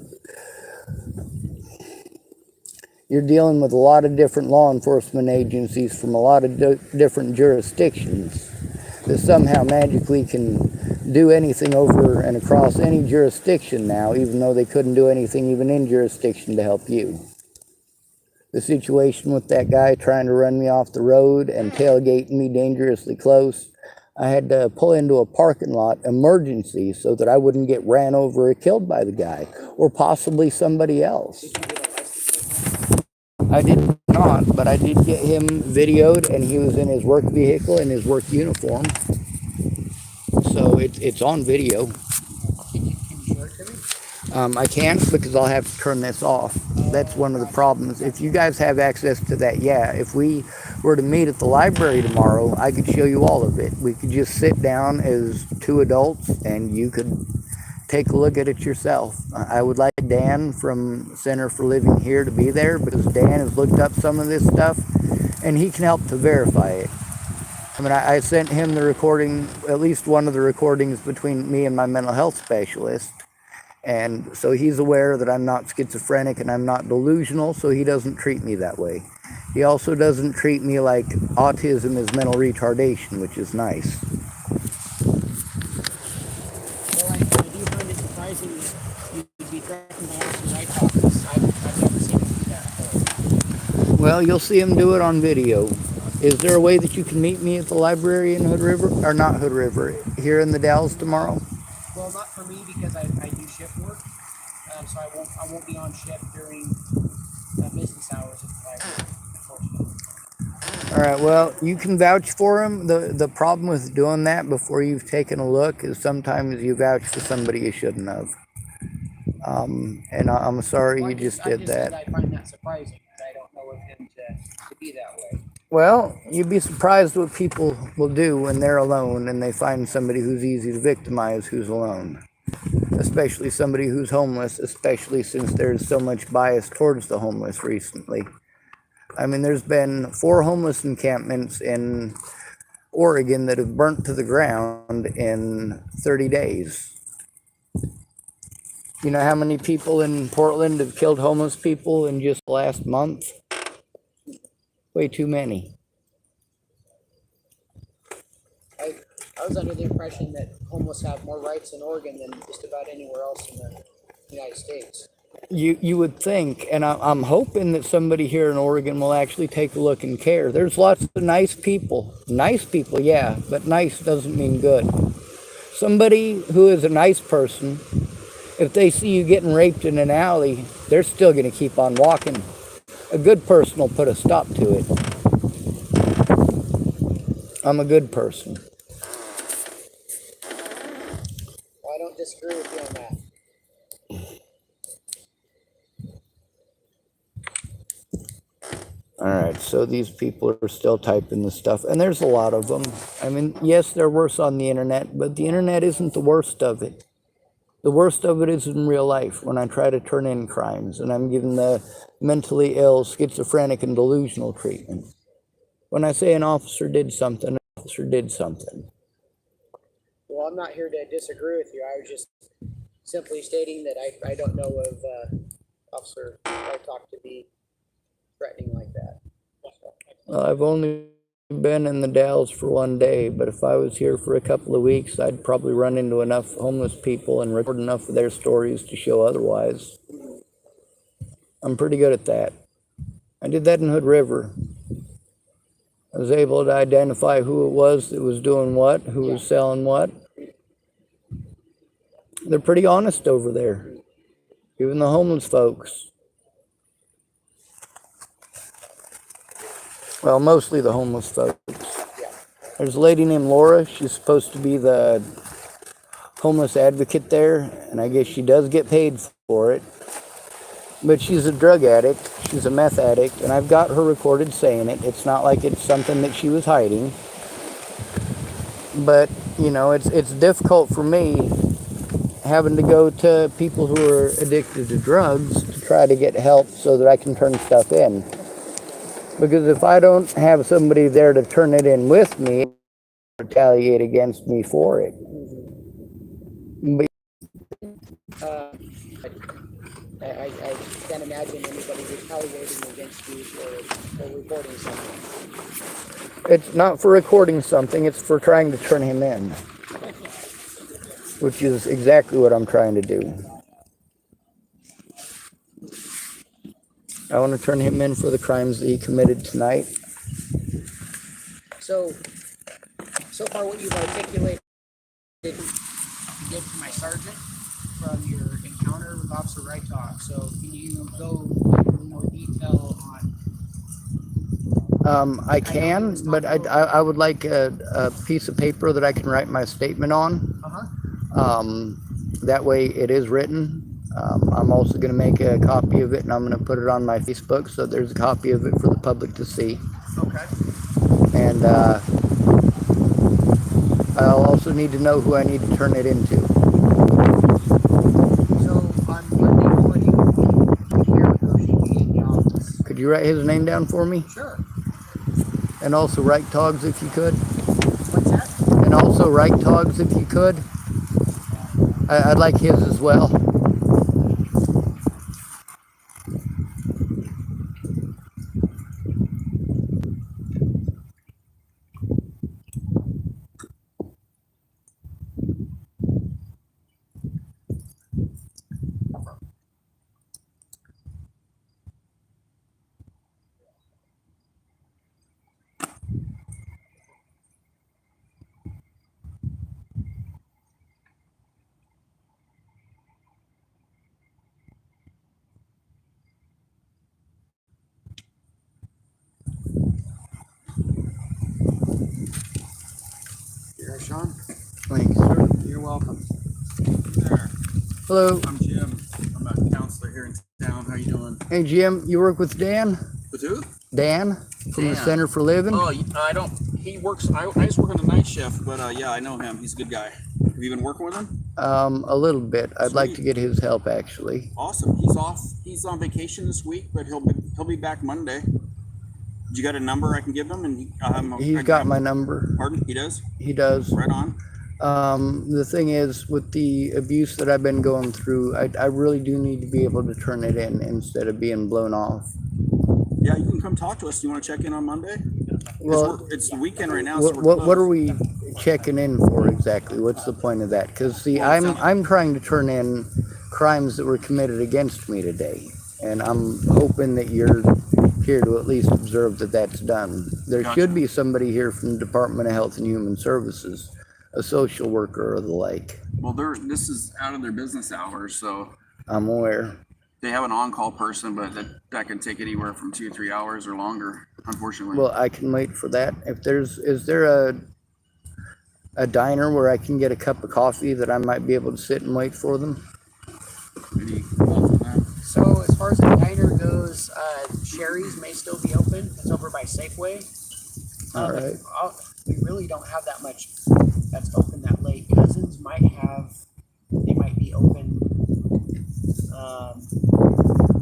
dealing with a lot of different law enforcement agencies from a lot of different jurisdictions that somehow magically can do anything over and across any jurisdiction now, even though they couldn't do anything even in jurisdiction to help you. The situation with that guy trying to run me off the road and tailgating me dangerously close, I had to pull into a parking lot emergency so that I wouldn't get ran over or killed by the guy, or possibly somebody else. I did not, but I did get him videoed, and he was in his work vehicle in his work uniform. So it's on video. Can you show it to me? I can't, because I'll have to turn this off. That's one of the problems. If you guys have access to that, yeah. If we were to meet at the library tomorrow, I could show you all of it. We could just sit down as two adults and you could take a look at it yourself. I would like Dan from Center for Living here to be there, because Dan has looked up some of this stuff and he can help to verify it. I mean, I sent him the recording, at least one of the recordings between me and my mental health specialist. And so he's aware that I'm not schizophrenic and I'm not delusional, so he doesn't treat me that way. He also doesn't treat me like autism is mental retardation, which is nice. Well, I do find it surprising that you'd be threatened by officers I talk to. I've never seen him do that before. Well, you'll see him do it on video. Is there a way that you can meet me at the library in Hood River? Or not Hood River, here in the Dalles tomorrow? Well, not for me, because I do shift work, so I won't be on shift during business hours at the library, unfortunately. All right, well, you can vouch for him. The problem with doing that before you've taken a look is sometimes you vouch for somebody you shouldn't have. And I'm sorry you just did that. I find that surprising, because I don't know of him to be that way. Well, you'd be surprised what people will do when they're alone and they find somebody who's easy to victimize who's alone. Especially somebody who's homeless, especially since there's so much bias towards the homeless recently. I mean, there's been 4 homeless encampments in Oregon that have burnt to the ground in 30 days. You know how many people in Portland have killed homeless people in just the last month? Way too many. I was under the impression that homeless have more rights in Oregon than just about anywhere else in the United States. You would think, and I'm hoping that somebody here in Oregon will actually take a look and care. There's lots of nice people. Nice people, yeah, but nice doesn't mean good. Somebody who is a nice person, if they see you getting raped in an alley, they're still going to keep on walking. A good person will put a stop to it. I'm a good person. Well, I don't disagree with you on that. All right, so these people are still typing this stuff, and there's a lot of them. I mean, yes, they're worse on the internet, but the internet isn't the worst of it. The worst of it is in real life, when I try to turn in crimes and I'm given the mentally ill, schizophrenic, and delusional treatment. When I say an officer did something, an officer did something. Well, I'm not here to disagree with you. I was just simply stating that I don't know of officer I talked to be threatening like that. Well, I've only been in the Dalles for 1 day, but if I was here for a couple of weeks, I'd probably run into enough homeless people and record enough of their stories to show otherwise. I'm pretty good at that. I did that in Hood River. I was able to identify who it was that was doing what, who was selling what. They're pretty honest over there, even the homeless folks. Well, mostly the homeless folks. There's a lady named Laura. She's supposed to be the homeless advocate there, and I guess she does get paid for it. But she's a drug addict. She's a meth addict, and I've got her recorded saying it. It's not like it's something that she was hiding. But, you know, it's difficult for me having to go to people who are addicted to drugs to try to get help so that I can turn stuff in. Because if I don't have somebody there to turn it in with me, retaliate against me for it. But I can't imagine anybody retaliating against you for reporting something. it's not for recording something, it's for trying to turn him in. Which is exactly what I'm trying to do. I want to turn him in for the crimes that he committed tonight. So far what you've articulated you did to my sergeant from your encounter with Officer Right Talk. So can you go into more detail on? I can, but I would like a piece of paper that I can write my statement on. That way it is written. I'm also going to make a copy of it and I'm going to put it on my Facebook so there's a copy of it for the public to see. Okay. And I'll also need to know who I need to turn it into. So on Monday morning, here goes to be in the office. Could you write his name down for me? Sure. And also Right Togs if you could. What's that? And also Right Togs if you could. I'd like his as well. Here, Sean. Thanks, sir. You're welcome. Hello. I'm Jim. I'm a counselor here in town. How you doing? Hey, Jim, you work with Dan? With who? Dan from the Dan. Center for Living? Oh, I don't. He works. I just work on the night shift, but yeah, I know him. He's a good guy. Have you been working with him? A little bit. I'd like Sweet. to get his help actually. Awesome. He's off. He's on vacation this week, but he'll be back Monday. You got a number I can give him, and He's got my number. Pardon? He does. He does. Right on. The thing is, with the abuse that I've been going through, I really do need to be able to turn it in instead of being blown off. Yeah, you can come talk to us. You want to check in on Monday? Well, It's the weekend right now. So what are we checking in for exactly? What's the point of that? Because see, I'm trying to turn in crimes that were committed against me today, and I'm hoping that you're here to at least observe that that's done. There Gotcha. should be somebody here from the Department of Health and Human Services, a social worker or the like. Well, this is out of their business hours, so I'm aware. they have an on-call person, but that can take anywhere from 2 to 3 hours or longer, unfortunately. Well, I can wait for that. Is there a diner where I can get a cup of coffee that I might be able to sit and wait for them? Any thoughts on that? So as far as the diner goes, Sherry's may still be open. It's over by Safeway. All right. We really don't have that much that's open that late. Cousins might be open.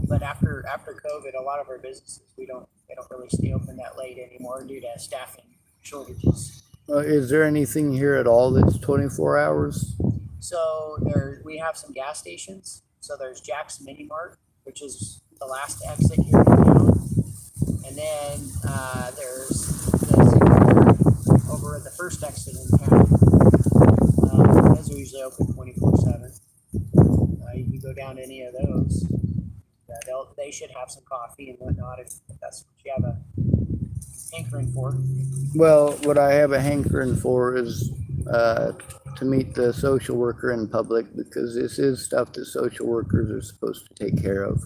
But after COVID, a lot of our businesses, they don't really stay open that late anymore due to staffing shortages. Is there anything here at all that's 24 hours? So we have some gas stations. So there's Jack's Mini Mart, which is the last exit here in town. And then there's the Signature over at the first exit in town. Those are usually open 24/7. You can go down to any of those. They should have some coffee and whatnot if that's what you have a hankering for. Well, what I have a hankering for is to meet the social worker in public, because this is stuff that social workers are supposed to take care of.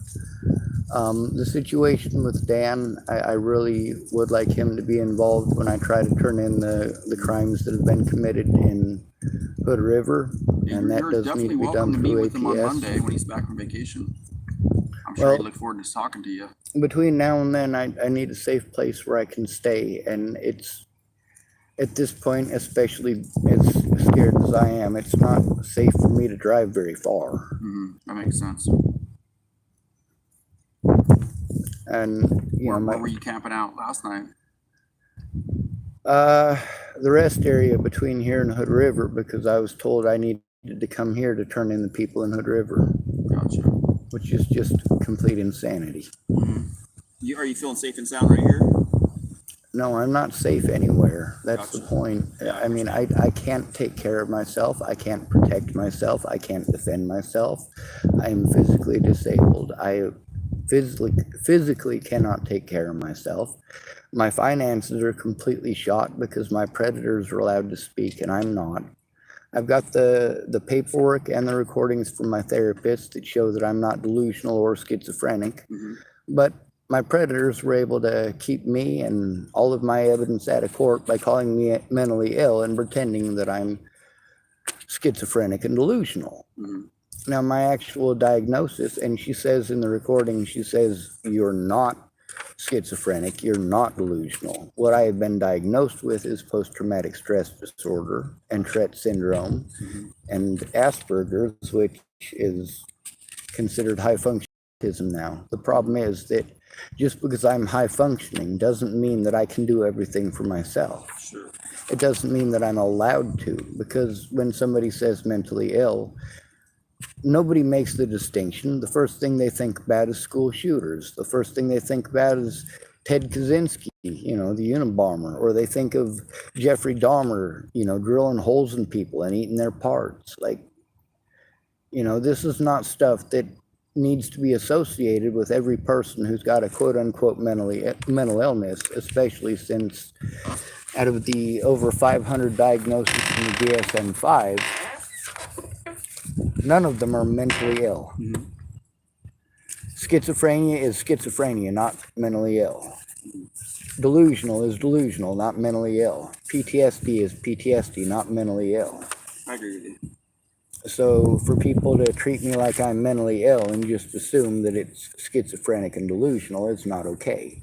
The situation with Dan, I really would like him to be involved when I try to turn in the crimes that have been committed in Hood River, and that You're does need definitely to be welcome done to meet through with him on APS. Monday when he's back from vacation. I'm sure Well, he'd look forward to talking to you. Between now and then, I need a safe place where I can stay, and it's at this point, especially as scared as I am, it's not safe for me to drive very far. That makes sense. And you know, Where were you camping out last night? the rest area between here and Hood River, because I was told I needed to come here to turn in the people in Hood River, Gotcha. which is just complete insanity. Are you feeling safe and sound right here? No, I'm not safe anywhere. That's Gotcha. the point. Yeah, I mean, I can't take care of myself. I can't protect myself. I can't defend myself. I'm physically disabled. I physically cannot take care of myself. My finances are completely shot because my predators are allowed to speak and I'm not. I've got the paperwork and the recordings from my therapist that show that I'm not delusional or schizophrenic. But my predators were able to keep me and all of my evidence out of court by calling me mentally ill and pretending that I'm schizophrenic and delusional. Now, my actual diagnosis, and she says in the recording, she says, you're not schizophrenic, you're not delusional. What I have been diagnosed with is post-traumatic stress disorder and Tourette syndrome and Asperger's, which is considered high function autism now. The problem is that just because I'm high functioning doesn't mean that I can do everything for myself. Sure. It doesn't mean that I'm allowed to, because when somebody says mentally ill, nobody makes the distinction. The first thing they think about is school shooters. The first thing they think about is Ted Kaczynski, you know, the Unabomber, or they think of Jeffrey Dahmer, you know, drilling holes in people and eating their parts. Like, you know, this is not stuff that needs to be associated with every person who's got a quote unquote mental illness, especially since out of the over 500 diagnoses in the DSM-5, none of them are mentally ill. Schizophrenia is schizophrenia, not mentally ill. Delusional is delusional, not mentally ill. PTSD is PTSD, not mentally ill. I agree with you. So for people to treat me like I'm mentally ill and just assume that it's schizophrenic and delusional, it's not okay.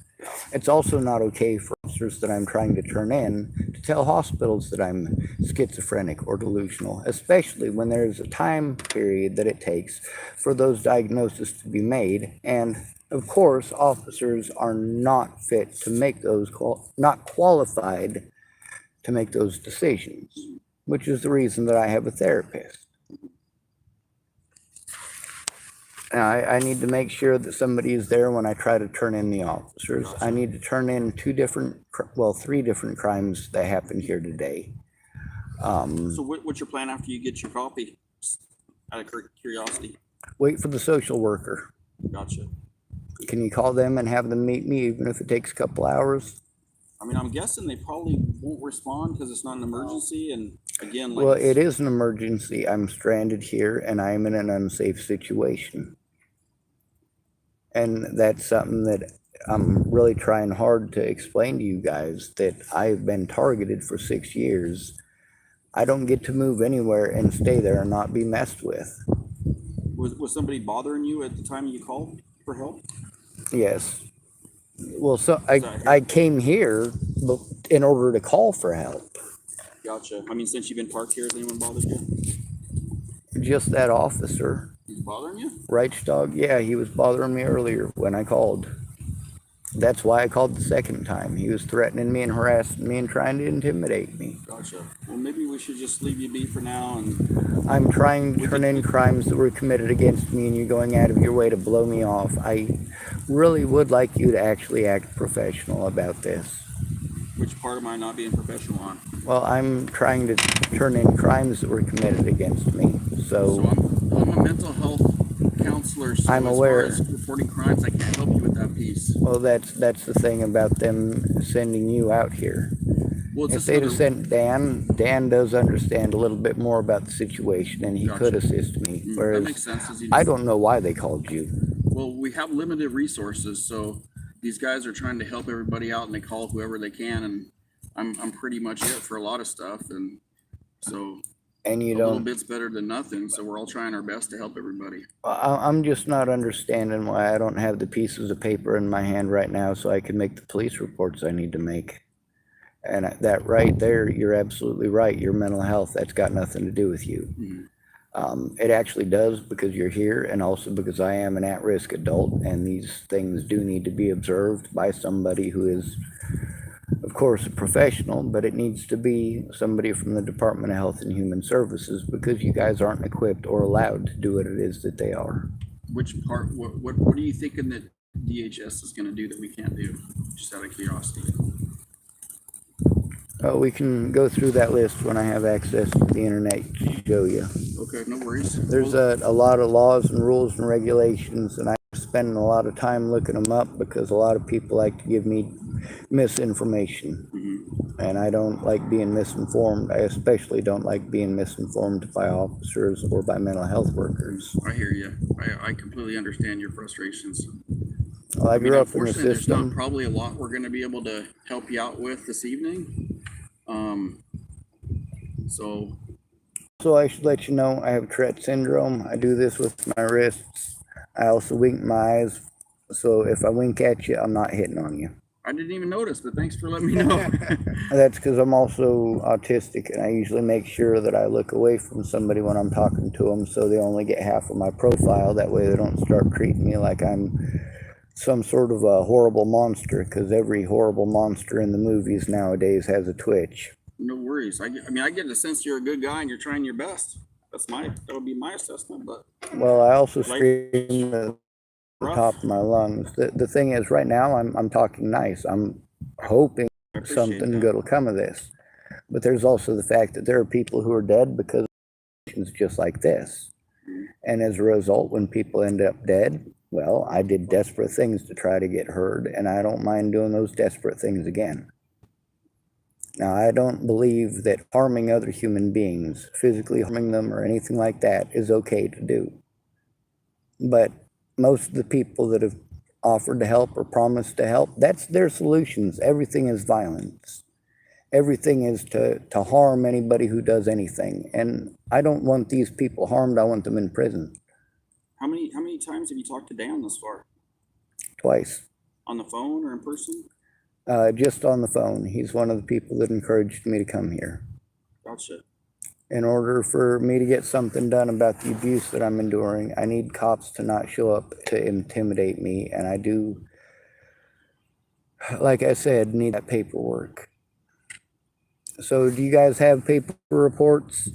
It's also not okay for officers that I'm trying to turn in to tell hospitals that I'm schizophrenic or delusional, especially when there's a time period that it takes for those diagnoses to be made. And of course, officers are not fit to make those, not qualified to make those decisions, which is the reason that I have a therapist. I need to make sure that somebody is there when I try to turn in the officers. I need to turn in three different crimes that happened here today. So what's your plan after you get your copy? Out of curiosity. Wait for the social worker. Gotcha. Can you call them and have them meet me, even if it takes a couple hours? I mean, I'm guessing they probably won't respond because it's not an emergency. And again, like, Well, it is an emergency. I'm stranded here and I'm in an unsafe situation. And that's something that I'm really trying hard to explain to you guys, that I've been targeted for 6 years. I don't get to move anywhere and stay there and not be messed with. was somebody bothering you at the time you called for help? Yes. Well, so I came here in order to call for help. Gotcha. I mean, since you've been parked here, has anyone bothered you? Just that officer. He's bothering you? Reichstag, yeah, he was bothering me earlier when I called. That's why I called the second time. He was threatening me and harassing me and trying to intimidate me. Gotcha. Well, maybe we should just leave you be for now. And I'm trying to turn in crimes that were committed against me, and you're going out of your way to blow me off. I really would like you to actually act professional about this. which part am I not being professional on? Well, I'm trying to turn in crimes that were committed against me. So I'm a mental health counselor. So I'm aware. As far as reporting crimes, I can't help you with that piece. Well, that's the thing about them sending you out here. Well, If they'd have sent Dan, Dan does understand a little bit more about the situation, and he could assist me. that Whereas makes sense. I don't know why they called you. Well, we have limited resources, so these guys are trying to help everybody out, and they call whoever they can, and I'm pretty much it for a lot of stuff, and so And you a little don't. bit's better than nothing. So we're all trying our best to help everybody. I'm just not understanding why I don't have the pieces of paper in my hand right now so I can make the police reports I need to make. And that right there, you're absolutely right. Your mental health, that's got nothing to do with you. It actually does, because you're here, and also because I am an at-risk adult, and these things do need to be observed by somebody who is, of course, a professional, but it needs to be somebody from the Department of Health and Human Services, because you guys aren't equipped or allowed to do what it is that they are. Which part, what are you thinking that DHS is gonna do that we can't do? Just out of curiosity. We can go through that list when I have access to the internet to show you. Okay, no worries. There's a lot of laws and rules and regulations, and I'm spending a lot of time looking them up because a lot of people like to give me misinformation. And I don't like being misinformed. I especially don't like being misinformed by officers or by mental health workers. I hear you. I completely understand your frustrations. Well, I grew up in the Unfortunately, there's not system. probably a lot we're going to be able to help you out with this evening. So I should let you know I have Tourette syndrome. I do this with my wrists. I also wink my eyes. So if I wink at you, I'm not hitting on you. I didn't even notice, but thanks for letting me know. That's because I'm also autistic, and I usually make sure that I look away from somebody when I'm talking to them, so they only get half of my profile. That way they don't start treating me like I'm some sort of a horrible monster, because every horrible monster in the movies nowadays has a twitch. No worries. I get the sense you're a good guy and you're trying your best. That would be my assessment, but. Well, I also scream at the top of my lungs. The thing is, right now I'm talking nice. I'm hoping something good will come of this. But there's also the fact that there are people who are dead because of situations just like this. And as a result, when people end up dead, well, I did desperate things to try to get heard, and I don't mind doing those desperate things again. Now, I don't believe that harming other human beings, physically harming them or anything like that, is okay to do. But most of the people that have offered to help or promised to help, that's their solutions. Everything is violence. Everything is to harm anybody who does anything. And I don't want these people harmed. I want them in prison. How many times have you talked to Dan thus far? Twice. On the phone or in person? Just on the phone. He's one of the people that encouraged me to come here. Gotcha. In order for me to get something done about the abuse that I'm enduring, I need cops to not show up to intimidate me. And I do, like I said, need that paperwork. So do you guys have paper reports?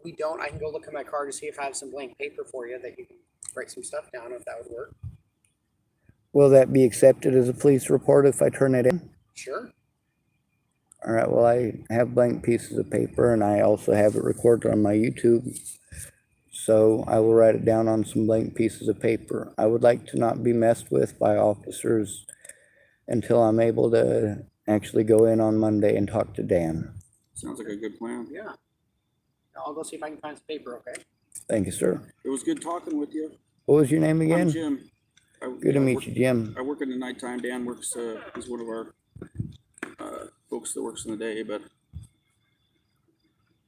We don't. I can go look at my car to see if I have some blank paper for you that you can write some stuff down, if that would work. Will that be accepted as a police report if I turn it in? Sure. All right, well, I have blank pieces of paper, and I also have it recorded on my YouTube. So I will write it down on some blank pieces of paper. I would like to not be messed with by officers until I'm able to actually go in on Monday and talk to Dan. Sounds like a good plan. Yeah. I'll go see if I can find some paper, okay? Thank you, sir. It was good talking with you. What was your name again? I'm Jim. Good to meet you, Jim. I work in the nighttime. Dan works, is one of our folks that works in the day, but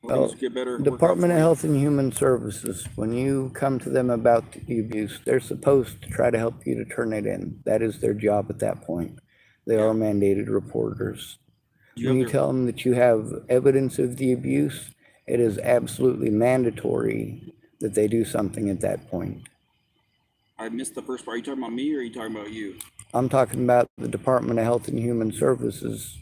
Well, things get better. Department of Health and Human Services, when you come to them about the abuse, they're supposed to try to help you to turn it in. That is their job at that point. They are mandated reporters. When you tell them that you have evidence of the abuse, it is absolutely mandatory that they do something at that point. I missed the first part. Are you talking about me or are you talking about you? I'm talking about the Department of Health and Human Services,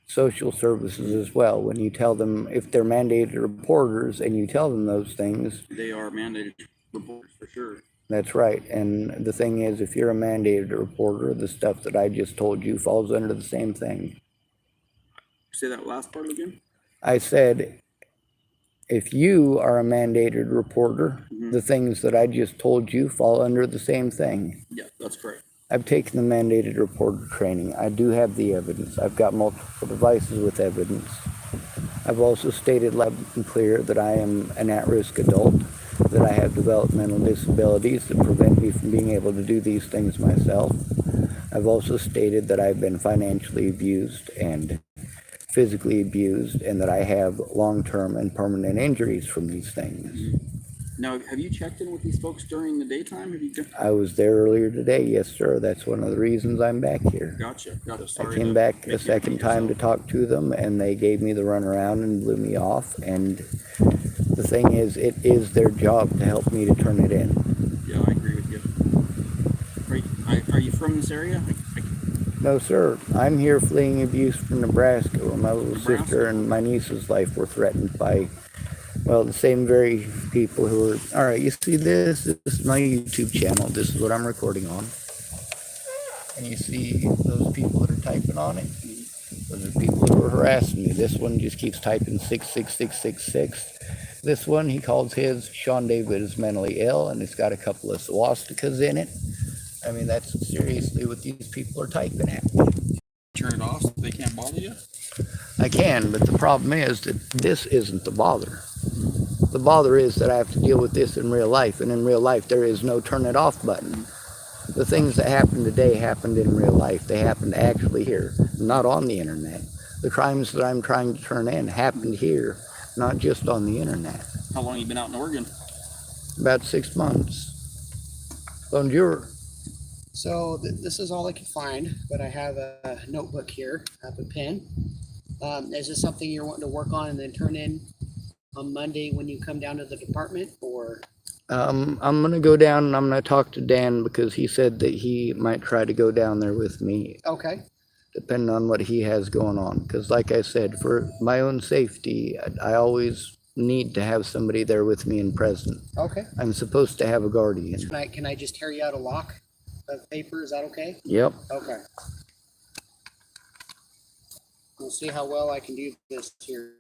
social services as well. When you tell them, if they're mandated reporters and you tell them those things. They are mandated reporters for sure. That's right. And the thing is, if you're a mandated reporter, the stuff that I just told you falls under the same thing. Say that last part again? I said, if you are a mandated reporter, the things that I just told you fall under the same thing. Yeah, that's correct. I've taken the mandated reporter training. I do have the evidence. I've got multiple devices with evidence. I've also stated loud and clear that I am an at-risk adult, that I have developmental disabilities that prevent me from being able to do these things myself. I've also stated that I've been financially abused and physically abused, and that I have long-term and permanent injuries from these things. Now, have you checked in with these folks during the daytime? I was there earlier today, yes, sir. That's one of the reasons I'm back here. Gotcha. I came back a second time to talk to them, and they gave me the runaround and blew me off. And the thing is, it is their job to help me to turn it in. Yeah, I agree with you. Are you from this area? No, sir. I'm here fleeing abuse from Nebraska, where my little sister and my niece's life were threatened by, well, the same very people who are. All right, you see this? This is my YouTube channel. This is what I'm recording on. And you see those people that are typing on it? Those are people who are harassing me. This one just keeps typing 66666. This one, he calls his Sean David is mentally ill, and it's got a couple of swastikas in it. I mean, that's seriously what these people are typing at me. Turn it off so they can't bother you? I can, but the problem is that this isn't the bother. The bother is that I have to deal with this in real life, and in real life there is no turn it off button. The things that happened today happened in real life. They happened actually here, not on the internet. The crimes that I'm trying to turn in happened here, not just on the internet. How long have you been out in Oregon? About 6 months. Bonjour. So this is all I can find, but I have a notebook here. I have a pen. Is this something you're wanting to work on and then turn in on Monday when you come down to the department, or? I'm going to go down and I'm going to talk to Dan, because he said that he might try to go down there with me. Okay. Depending on what he has going on. Because like I said, for my own safety, I always need to have somebody there with me and present. Okay. I'm supposed to have a guardian. Can I just tear you out a lock of paper? Is that okay? Yep. Okay. We'll see how well I can do this here.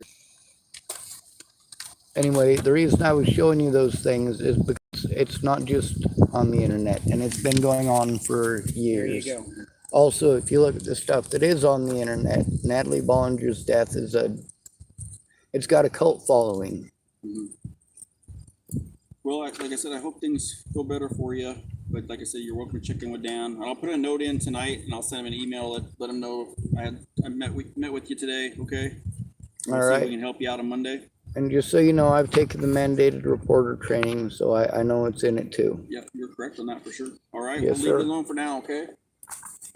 Anyway, the reason I was showing you those things is because it's not just on the internet, and it's been going on for years. There you go. Also, if you look at the stuff that is on the internet, Natalie Bollinger's death it's got a cult following. Well, like I said, I hope things go better for you. But like I said, you're welcome to check in with Dan. I'll put a note in tonight, and I'll send him an email. Let him know I met with you today. Okay. All See if right. we can help you out on Monday. And just so you know, I've taken the mandated reporter training, so I know it's in it too. Yep, you're correct on that for sure. All right, Yes, we'll sir. leave it alone for now, okay?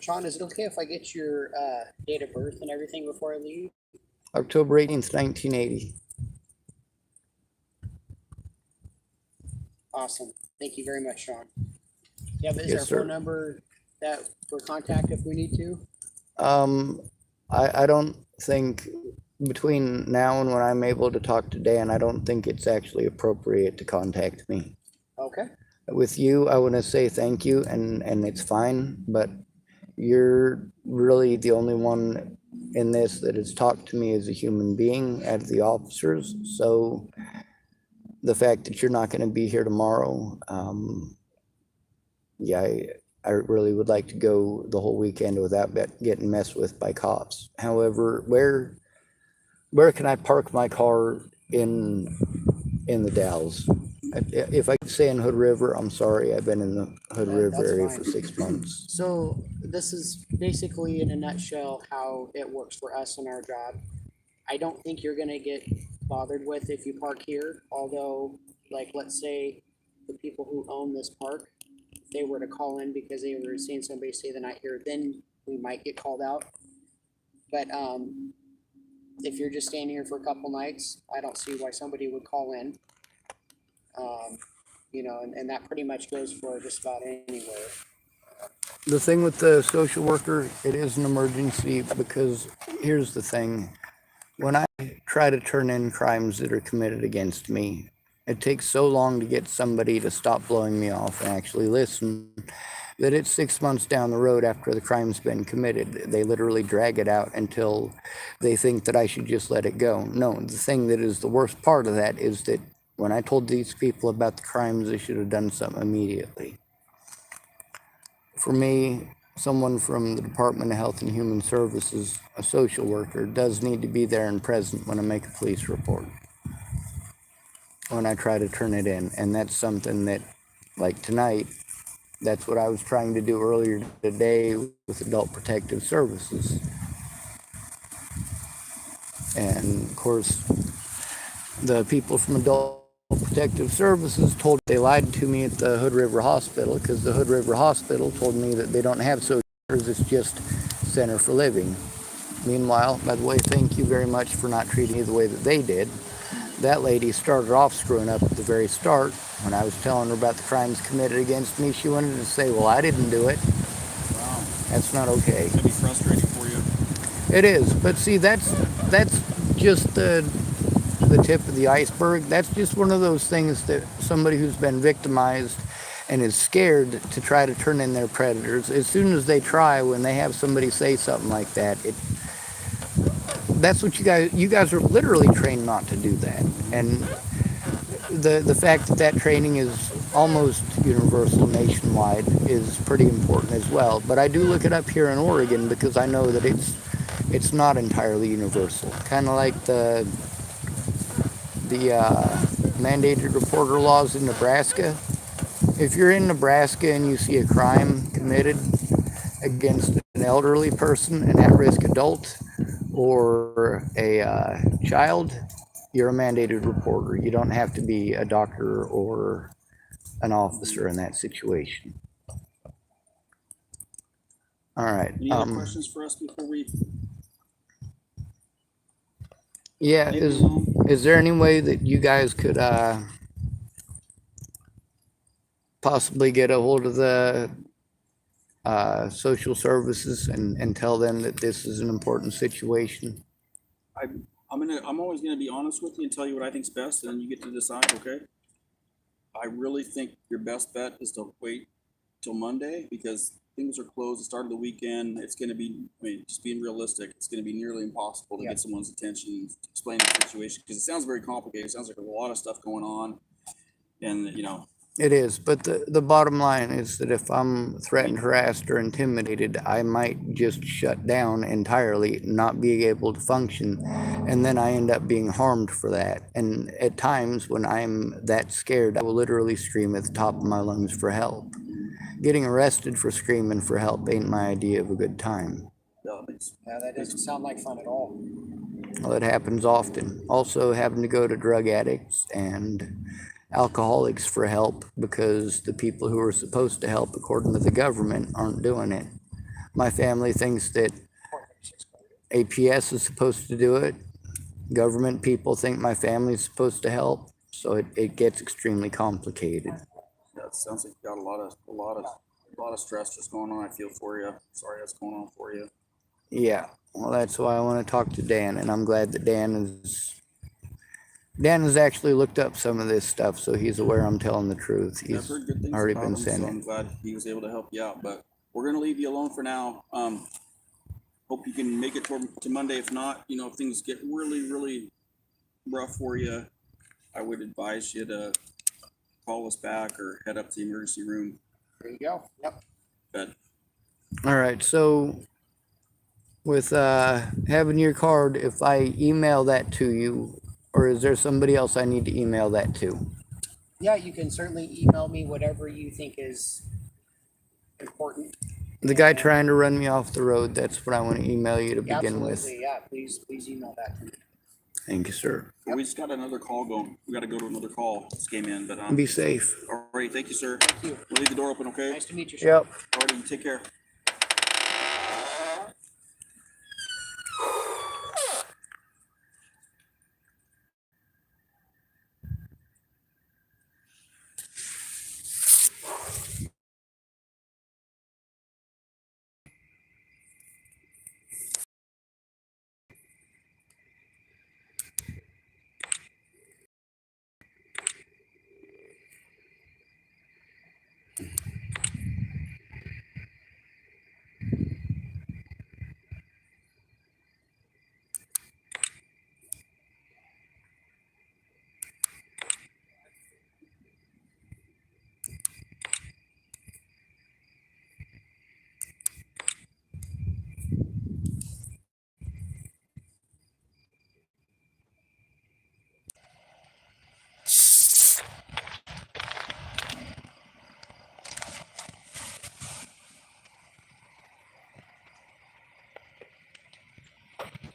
Sean, is it okay if I get your date of birth and everything before I leave? October 18th, 1980. Awesome. Thank you very much, Sean. Yeah, but is Yes, there a sir. phone number that for contact if we need to? I don't think between now and when I'm able to talk to Dan, I don't think it's actually appropriate to contact me. Okay. With you, I want to say thank you, and it's fine, but you're really the only one in this that has talked to me as a human being out of the officers. So the fact that you're not going to be here tomorrow, yeah, I really would like to go the whole weekend without getting messed with by cops. However, where can I park my car in the Dalles? If I could say in Hood River, I'm sorry, I've been in the Hood River That's area fine. for 6 months. So this is basically in a nutshell how it works for us in our job. I don't think you're gonna get bothered with if you park here, although, like, let's say the people who own this park, if they were to call in because they were seeing somebody stay the night here, then we might get called out. But if you're just staying here for a couple nights, I don't see why somebody would call in. You know, and that pretty much goes for just about anywhere. The thing with the social worker, it is an emergency, because here's the thing. When I try to turn in crimes that are committed against me, it takes so long to get somebody to stop blowing me off and actually listen, that it's 6 months down the road after the crime's been committed. They literally drag it out until they think that I should just let it go. No, the thing that is the worst part of that is that when I told these people about the crimes, they should have done something immediately. For me, someone from the Department of Health and Human Services, a social worker, does need to be there and present when I make a police report, when I try to turn it in. And that's something that, like tonight, that's what I was trying to do earlier today with Adult Protective Services. And of course, the people from Adult Protective Services told they lied to me at the Hood River Hospital, because the Hood River Hospital told me that they don't have social workers, it's just Center for Living. Meanwhile, by the way, thank you very much for not treating me the way that they did. that lady started off screwing up at the very start. When I was telling her about the crimes committed against me, she wanted to say, well, I didn't do it. Wow. That's not okay. That'd be frustrating for you. It is, but see, that's just the tip of the iceberg. That's just one of those things that somebody who's been victimized and is scared to try to turn in their predators, as soon as they try, when they have somebody say something like that, that's what you guys are literally trained not to do that. And the fact that that training is almost universal nationwide is pretty important as well. But I do look it up here in Oregon because I know that it's not entirely universal. Kind of like the mandated reporter laws in Nebraska. If you're in Nebraska and you see a crime committed against an elderly person, an at-risk adult, or a child, you're a mandated reporter. You don't have to be a doctor or an officer in that situation. All right. Any other questions for us before we? Yeah. Is there any way that you guys could possibly get a hold of the social services and tell them that this is an important situation? I'm always gonna be honest with you and tell you what I think's best, and then you get to decide. Okay. I really think your best bet is to wait till Monday because things are closed. The start of the weekend, it's gonna be. I mean, just being realistic, it's gonna be nearly impossible to get someone's attention, to explain the situation because it sounds very complicated. It sounds like there's a lot of stuff going on, and It is, but the bottom line is that if I'm threatened, harassed, or intimidated, I might just shut down entirely, not being able to function, and then I end up being harmed for that. And at times when I'm that scared, I will literally scream at the top of my lungs for help. Getting arrested for screaming for help ain't my idea of a good time. Yeah, that doesn't sound like fun at all. Well, it happens often. Also, having to go to drug addicts and alcoholics for help because the people who are supposed to help according to the government aren't doing it. My family thinks that APS is supposed to do it. Government people think my family is supposed to help, so it gets extremely complicated. Yeah, it sounds like you got a lot of stress just going on. I feel for you. Sorry that's going on for you. Yeah, well, that's why I want to talk to Dan, and I'm glad that Dan has actually looked up some of this stuff, so he's aware I'm telling the truth. I've He's heard good things already about been him, so sending I'm it. glad he was able to help you out. But we're gonna leave you alone for now. Hope you can make it to Monday. If not, if things get really, really rough for you, I would advise you to call us back or head up to the emergency room. There you go. Yep. But All right, so with having your card, if I email that to you, or is there somebody else I need to email that to? Yeah, you can certainly email me whatever you think is important. The guy trying to run me off the road, that's what I want to email you to begin with. Absolutely, yeah. Please email that to me. Thank you, sir. we just got another call going. We got to go to another call. Just came in, but Be safe. all right. Thank you, sir. Thank you. We'll leave the door open, okay? Nice to meet you, Sean. Yep. All right, you take care.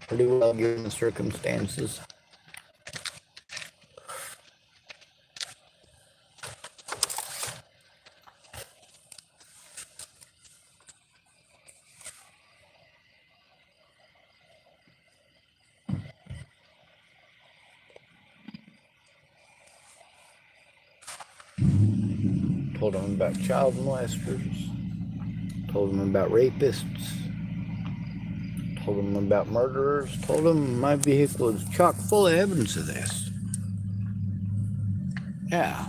Pretty well given the circumstances. Told them about child molesters. Told them about rapists. Told them about murderers. Told them my vehicle is chock full of evidence of this. Yeah.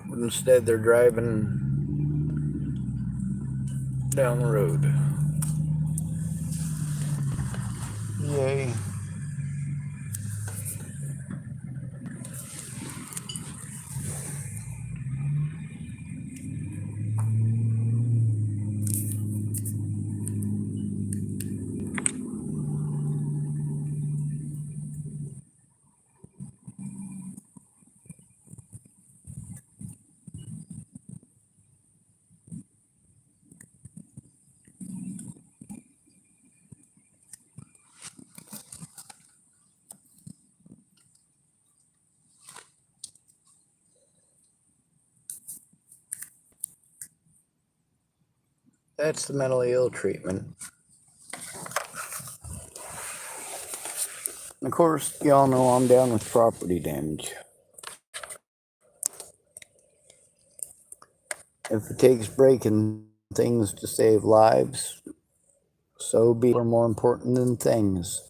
But instead, they're driving down the road. Yay. That's the mentally ill treatment. And of course, y'all know I'm down with property damage. If it takes breaking things to save lives, so be it. Are more important than things.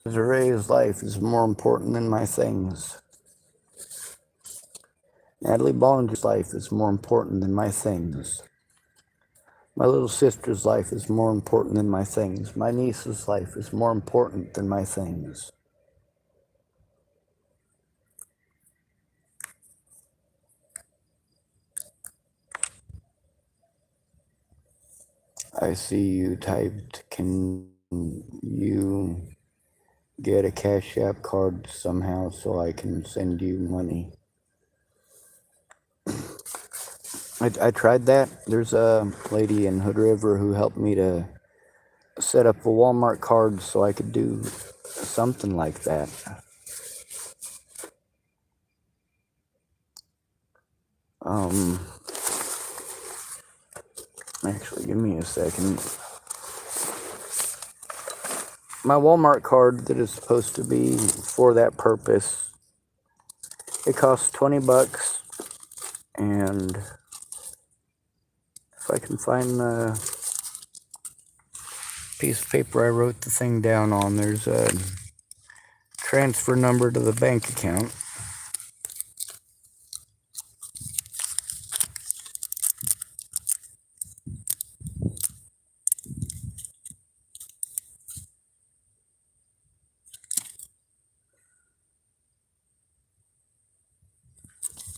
Desiree's life is more important than my things. Natalie Bollinger's life is more important than my things. My little sister's life is more important than my things. My niece's life is more important than my things. I see you typed, can you get a Cash App card somehow so I can send you money? I tried that. There's a lady in Hood River who helped me to set up a Walmart card so I could do something like that. Actually, give me a second. My Walmart card that is supposed to be for that purpose, it costs $20, and if I can find the piece of paper I wrote the thing down on, there's a transfer number to the bank account.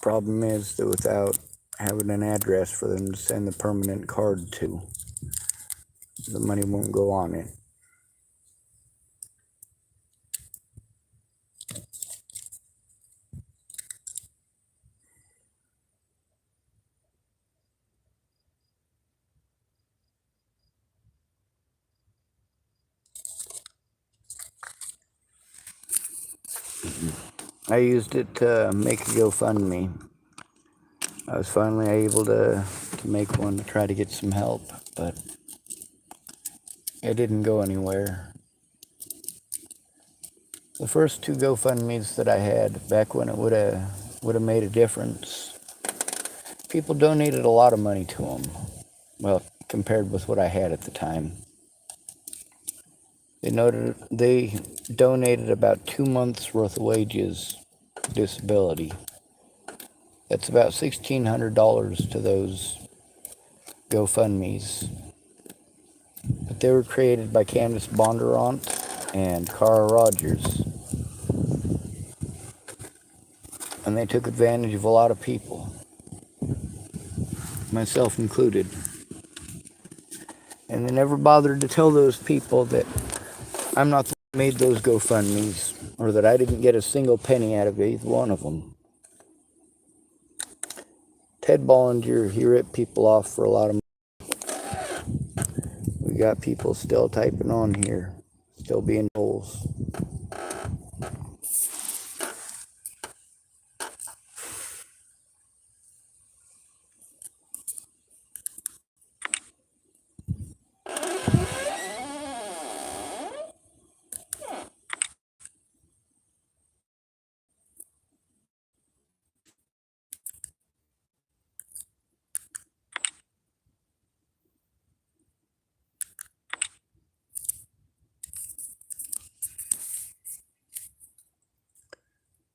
Problem is that without having an address for them to send the permanent card to, the money won't go on it. I used it to make a GoFundMe. I was finally able to make one to try to get some help, but it didn't go anywhere. The first two GoFundMes that I had, back when it would have made a difference, people donated a lot of money to them. Well, compared with what I had at the time. They donated about 2 months worth of wages disability. That's about $1,600 to those GoFundMes. But they were created by Candace Bondurant and Cara Rogers. And they took advantage of a lot of people, myself included. And they never bothered to tell those people that I'm not the one who made those GoFundMes, or that I didn't get a single penny out of either one of them. Ted Bollinger, he ripped people off for a lot of money. We got people still typing on here, still being holes.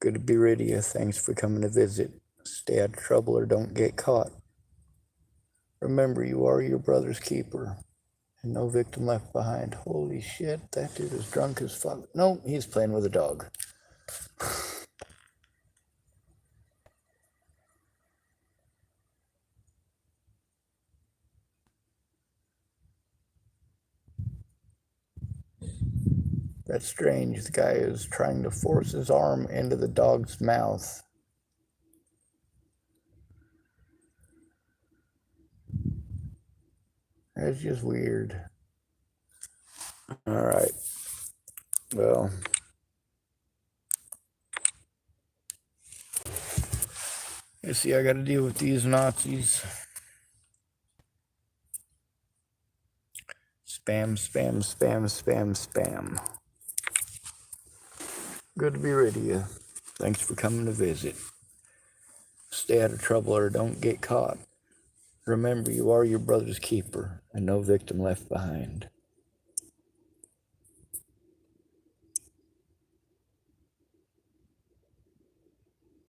Good to be rid of you. Thanks for coming to visit. Stay out of trouble or don't get caught. Remember, you are your brother's keeper. And no victim left behind. Holy shit, that dude is drunk as fuck. No, he's playing with a dog. That's strange. The guy is trying to force his arm into the dog's mouth. That's just weird. All right. Well, you see, I got to deal with these Nazis. Spam, spam, spam, spam, spam. Good to be rid of you. Thanks for coming to visit. Stay out of trouble or don't get caught. Remember, you are your brother's keeper and no victim left behind.